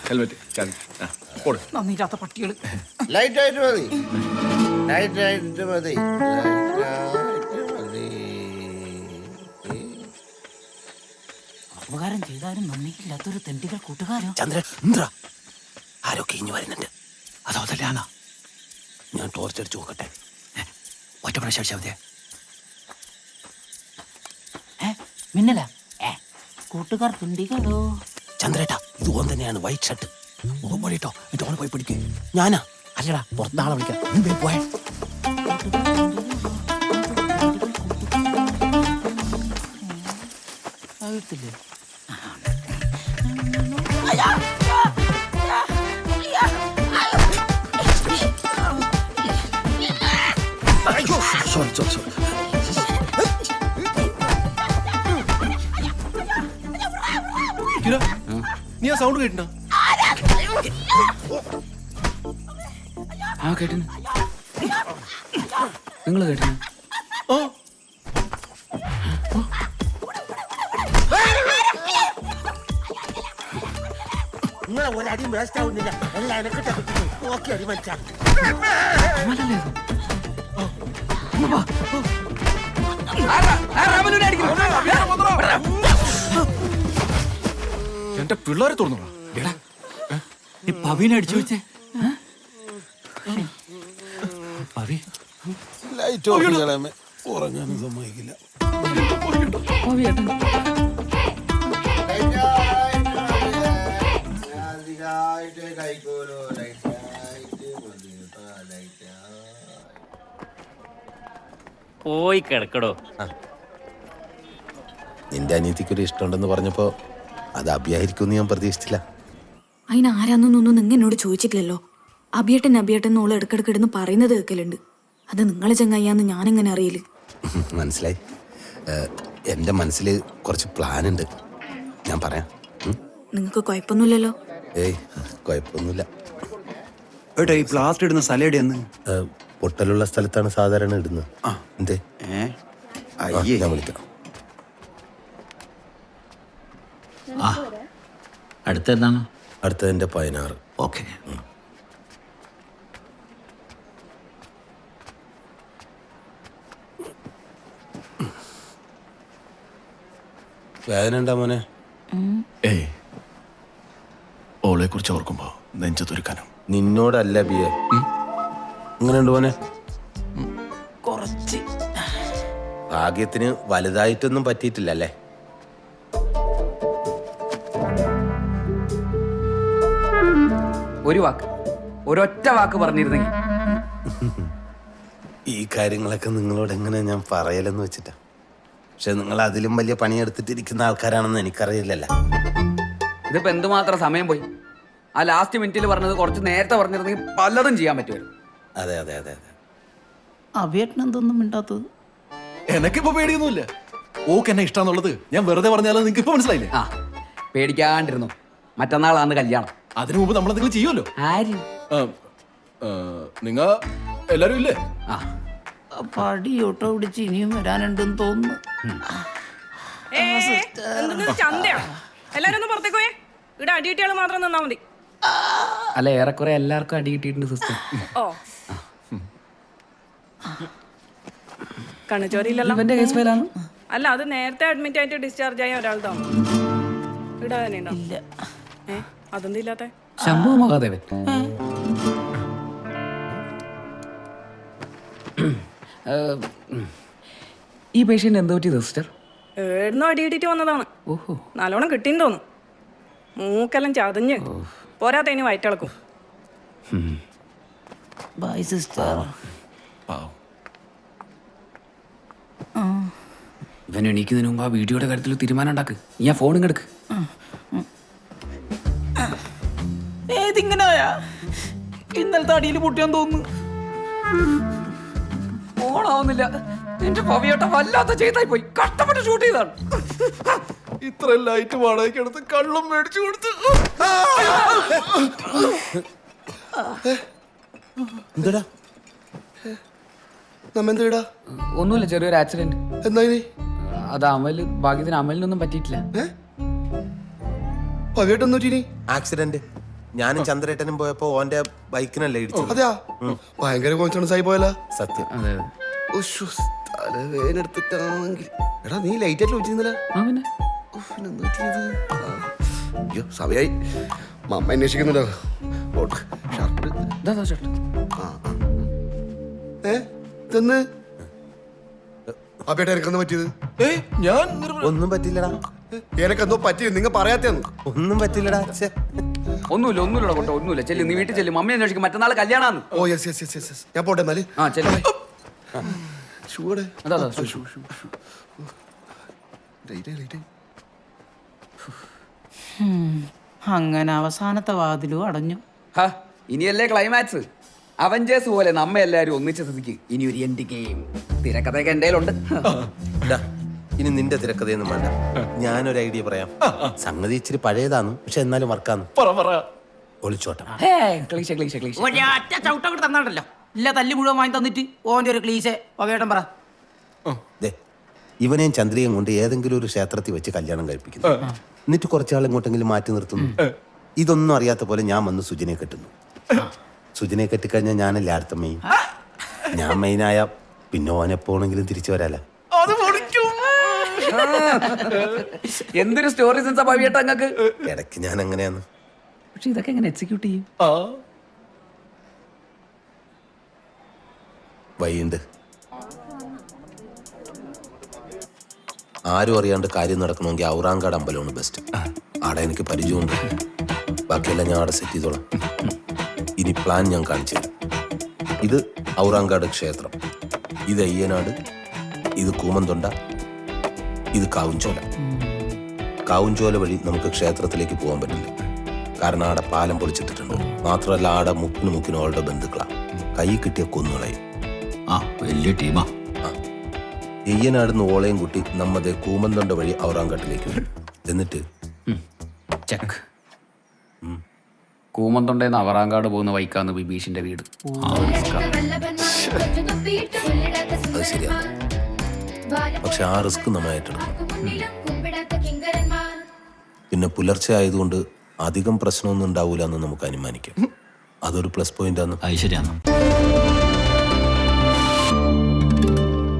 ഹെൽമെറ്റ് നന്ദിയില്ലാത്ത പട്ടികള്. ലൈറ്റ് ആയിട്ട് മതി, ലൈറ്റ് ആയിട്ട് മതി. ഉപകാരം ചെയ്താലും നന്ദിയില്ലാത്തൊരു തെണ്ടികൾ കൂട്ടുകാരോ. ചന്ദ്ര, ആരൊക്കെ ഇനി വരുന്നുണ്ട്. അതോ തന്നെയാണോ? ഞാൻ ടോർച്ച് അടിച്ച് നോക്കട്ടെ. ഒറ്റ പ്രാവശ്യം അടിച്ചാൽ മതിയെ. മിന്നല കൂട്ടുകാർ തെണ്ടികളോ. ചന്ദ്രേട്ടാ, ഇത് ഓൻ തന്നെയാണ്, വൈറ്റ് ഷർട്ട്. മുഖം പോയിട്ടോ, എന്നിട്ട് ഓനെ പോയി പിടിക്കും. ഞാനാ? അല്ലടാ, പുറത്താളെ വിളിക്കാം. പോയ കിര, നീ ആ സൗണ്ട് കേട്ടിനാ? ആ കേട്ടിന്. നിങ്ങൾ കേട്ടിന്? ആ നിങ്ങളെ പോലെ അടിയും വേസ്റ്റ് ആവുന്നില്ല എല്ലാം എനക്കിട്ട് നോക്കി അടി മച്ചാ എന്റെ പിള്ളേരെ തോന്നുന്നു. നീ പവിനെ അടിച്ചു വെച്ചേ. പവി ലൈറ്റ് ഓഫ് ചെയ്യണമേ, ഉറങ്ങാനും സമ്മതിക്കില്ല. പോയി കിടക്കടോ. നിന്റെ അനിയത്തിക്കൊരു ഇഷ്ടമുണ്ടെന്ന് പറഞ്ഞപ്പോ അത് അഭിയായിരിക്കുമെന്ന് ഞാൻ പ്രതീക്ഷിച്ചില്ല. അതിന് ആരാന്നൊന്നും നിങ്ങൾ എന്നോട് ചോദിച്ചിട്ടില്ലല്ലോ. അഭിയേട്ടൻ എന്നുള്ള ഇടക്കിടക്ക് ഇടുന്ന് പറയുന്നത് കേൾക്കലുണ്ട്. അത് നിങ്ങളെ ചങ്ങായിയാന്ന് ഞാനെങ്ങനെ അറിയില്ല. മനസ്സിലായി. എൻ്റെ മനസ്സിൽ കുറച്ച് പ്ലാൻ ഉണ്ട്, ഞാൻ പറയാം. നിങ്ങൾക്ക് കുഴപ്പമൊന്നുമില്ലല്ലോ? ഏയ് കുഴപ്പമൊന്നുമില്ല. ഈ പ്ലാസ്റ്റർ ഇടുന്ന സ്ഥലം എവിടെയെന്ന്? പൊട്ടലുള്ള സ്ഥലത്താണ് സാധാരണ ഇടുന്നത്. എന്തേ? ഞാൻ വിളിക്കാം. ആ അടുത്തെന്താണ്? അടുത്തതിൻ്റെ 16. ഓക്കെ. വേദന ഉണ്ടാ മോനെ? ഏയ്, ഓളെ കുറിച്ച് ഓർക്കുമ്പോ നെഞ്ചത്തൊരുക്കാനും. നിന്നോടല്ല ബിയെ. എങ്ങനെയുണ്ട് മോനെ? കുറച്ച് ഭാഗ്യത്തിന് വലുതായിട്ടൊന്നും പറ്റിയിട്ടില്ല അല്ലേ? ഒരു വാക്ക്, ഒരൊറ്റ വാക്ക് പറഞ്ഞിരുന്നെങ്കിൽ. ഈ കാര്യങ്ങളൊക്കെ നിങ്ങളോട് എങ്ങനെ ഞാൻ പറയലെന്ന് വെച്ചിട്ടാ. പക്ഷെ നിങ്ങൾ അതിലും വലിയ പണിയെടുത്തിട്ടിരിക്കുന്ന ആൾക്കാരാണെന്ന് എനിക്കറിയില്ലല്ലോ. ഇതിപ്പോ എന്തുമാത്രം സമയം പോയി. ആ ലാസ്റ്റ് മിനിറ്റിൽ പറഞ്ഞത് കുറച്ച് നേരത്തെ പറഞ്ഞിരുന്നെങ്കിൽ പലതും ചെയ്യാൻ പറ്റുമായിരുന്നു. അതെ അതെ അതെ അതെ. അഭിയേട്ടൻ എന്തൊന്നും മിണ്ടാത്തത്? എനക്കിപ്പോ പേടിയൊന്നുമില്ല. ഓക്ക് എന്നെ ഇഷ്ടാന്നുള്ളത് ഞാൻ വെറുതെ പറഞ്ഞാലും നിങ്ങൾക്ക് ഇപ്പൊ മനസ്സിലായില്ലേ? ആ പേടിക്കാണ്ടിരുന്നു. മറ്റന്നാളാണ് കല്യാണം. അതിനു മുമ്പ് നമ്മളെന്തെങ്കിലും ചെയ്യുമല്ലോ. ആര്? നിങ്ങ എല്ലാരും ഇല്ലേ? ആ പടിയോട്ടോ പിടിച്ച് ഇനിയും വരാനുണ്ടെന്ന് തോന്നുന്നു. ചന്തയാണ്. എല്ലാരും ഒന്ന് പുറത്തേക്ക് പോയേ. ഇവിടെ അടിയിട്ടിയാൾ മാത്രം നിന്നാ മതി. അല്ല, ഏറെക്കുറെ എല്ലാവർക്കും അടി കിട്ടിയിട്ടുണ്ട് സിസ്റ്റർ. ഓ കണ്ണുചോരിയില്ലല്ലോ. ഇവന്റെ കേസ് ഫയലാണ്. അല്ല, അത് നേരത്തെ അഡ്മിറ്റ് ആയിട്ട് ഡിസ്ചാർജ് ആയ ഒരാൾ തോന്നും. ഇവിടെ തന്നെ ഉണ്ടോ? അതെന്താ ഇല്ലാത്ത? ശംഭു മഹാദേവൻ. ഈ പേഷ്യന്റ് എന്താ പറ്റിയത് സിസ്റ്റർ? ഏടുന്നോ അടി കിട്ടിട്ട് വന്നതാണ്. ഓഹോ, നല്ലോണം കിട്ടിന്ന് തോന്നും. മൂക്കെല്ലാം ചതഞ്ഞ് പോരാത്തതിന് വയറ്റിളക്കും. By sister. ഇവൻ എണീക്കുന്നതിന് മുമ്പ് ആ വീഡിയോയുടെ കാര്യത്തിൽ തീരുമാനം ഉണ്ടാക്ക്. നീ ആ ഫോണും കിടക്ക്. ഏതിങ്ങനായാ? ഇന്നലത്തെ അടിയിൽ പൊട്ടിയാന്ന് തോന്നുന്നു. ഓണാവുന്നില്ല. എന്റെ പവിയോട്ടം വല്ലാത്ത ചെയ്തായി പോയി. കഷ്ടപ്പെട്ട് ഷൂട്ട് ചെയ്താണ്. ഇത്ര ലൈറ്റ് വാടകയ്ക്ക് എടുത്ത് കള്ളും മേടിച്ചു കൊടുത്ത്. എന്താടാ നമ്മെന്താ? ഒന്നുമില്ല, ചെറിയൊരു ആക്സിഡന്റ്. എന്താ അത് ഭാഗ്യത്തിന് അമലിനൊന്നും പറ്റിയിട്ടില്ല. ആക്സിഡന്റ്? ഞാനും ചന്ദ്രേട്ടനും പോയപ്പോ ഓന്റെ ബൈക്കിനല്ലേ ഇടിച്ചു. അതെയാ? ഭയങ്കര കോൺഫിഡൻസ് ആയി പോയല്ലോ. സത്യം. തലവേനെടുത്തിട്ടാണെങ്കിൽ എടാ നീ ലൈറ്റ് ആയിട്ട് വെച്ചിരുന്നില്ല. അയ്യോ സമയായി. മമ്മ അന്വേഷിക്കുന്നുണ്ടോ? ഷർട്ട് തിന്ന് അപ്പേട്ട എനക്കെന്താ പറ്റിയത്? ഞാൻ ഒന്നും പറ്റില്ലടാ. എനക്കെന്തോ പറ്റിയത് നിങ്ങൾ പറയാത്തന്ന്. ഒന്നും പറ്റില്ലടാ. ഒന്നുമില്ല കൊട്ടോ, ഒന്നുമില്ല. ചെല്ലു, നീ വീട്ടിൽ ചെല്ലും. മമ്മി അന്വേഷിക്കും. മറ്റന്നാൾ കല്യാണാന്ന്. Oh yes yes yes yes. ഞാൻ പോട്ടെ എന്നാല്. ആ ചെല്ലു. ഷൂടെ അതാ അതാ, ഷൂ, ഷൂ. അങ്ങനെ അവസാനത്തെ വാതിലും അടഞ്ഞു. ഹാ, ഇനിയല്ലേ ക്ലൈമാക്സ്. അവഞ്ചേഴ്സ് പോലെ നമ്മ എല്ലാരും ഒന്നിച്ച സ്ഥിതിക്ക് ഇനി ഒരു എൻഡ് ഗെയിം തിരക്കഥയൊക്കെ എൻ്റെ കയ്യിലുണ്ട്. ഇനി നിന്റെ തിരക്കഥയൊന്നും വേണ്ട, ഞാനൊരു ഐഡിയ പറയാം. സംഗതി ഇച്ചിരി പഴയതാണ്, പക്ഷെ എന്നാലും വർക്കാന്ന്. ഒളിച്ചോട്ടം. Cliche cliche cliche. ഒരൊറ്റ ചവിട്ടം കൂടെ തന്നാണ്ടല്ലോ, ഇല്ല തല്ലി മുഴുവൻ വാങ്ങി തന്നിട്ട് ഓന്റെ ഒരു ക്ലീശ പകേട്ടൻ പറ. ദേ, ഇവനെയും ചന്ദ്രയും കൊണ്ട് ഏതെങ്കിലും ഒരു ക്ഷേത്രത്തിൽ വെച്ച് കല്യാണം കഴിപ്പിക്കുന്നു. എന്നിട്ട് കുറച്ചാൾ എങ്ങോട്ടെങ്കിലും മാറ്റി നിർത്തുന്നു. ഇതൊന്നും അറിയാത്ത പോലെ ഞാൻ വന്ന് സുജനെ കെട്ടുന്നു. സുജനെ കെട്ടിക്കഴിഞ്ഞാൽ ഞാനല്ലേ അടുത്ത മെയിൻ. ഞാൻ മെയിനായ പിന്നെ ഓനെപ്പോണെങ്കിലും തിരിച്ചു വരാല. എന്തൊരു സ്റ്റോറി സെൻസാ പവിയേട്ട അങ്ങക്ക്. ഇടയ്ക്ക് ഞാൻ എങ്ങനെയാന്ന്. പക്ഷെ ഇതൊക്കെ എങ്ങനെ എക്സിക്യൂട്ട് ചെയ്യും? വഴിയുണ്ട്. ആരും അറിയാണ്ട് കാര്യം നടക്കണമെങ്കിൽ ഔറാങ്കാട് അമ്പലമാണ് ബെസ്റ്റ്. ആടെ എനിക്ക് പരിചയമുണ്ട്. ബാക്കിയെല്ലാം ഞാൻ അവിടെ സെറ്റ് ചെയ്തോളാം. ഇനി പ്ലാൻ ഞാൻ കാണിച്ചു തരാം. ഇത് ഔറാങ്കാട് ക്ഷേത്രം, ഇത് അയ്യനാട്, ഇത് കൂമന്തൊണ്ട, ഇത് കാവുംചോല. കാവുംചോല വഴി നമുക്ക് ക്ഷേത്രത്തിലേക്ക് പോകാൻ പറ്റില്ല, കാരണം ആടെ പാലം പൊളിച്ചിട്ടിട്ടുണ്ട്. മാത്രമല്ല ആടെ മുക്കിനും അവളുടെ ബന്ധുക്കളാ. കൈ കിട്ടിയ കൊന്നുകളയും. ആ വലിയ ടീമാ. എയ്യനാടുന്ന് ഓളയും കുട്ടി നമ്മതെ കൂമന്തൊണ്ട വഴി ഔറാങ്കാട്ടിലേക്ക് വരും. എന്നിട്ട് ചെക്ക്. കൂമന്തൊണ്ടേന്ന് അവറാങ്കാട് പോകുന്ന വൈക്കാന്ന് ബിബീഷിന്റെ വീട്. അത് ശരിയാണ്, പക്ഷെ ആ റിസ്ക് നമ്മളായിട്ടെടുക്കണം. പിന്നെ പുലർച്ചെ ആയതുകൊണ്ട് അധികം പ്രശ്നമൊന്നും ഉണ്ടാവൂല എന്ന് നമുക്ക് അനുമാനിക്കാം. അതൊരു പ്ലസ് പോയിന്റ് ആണ്. അത് ശരിയാണ്.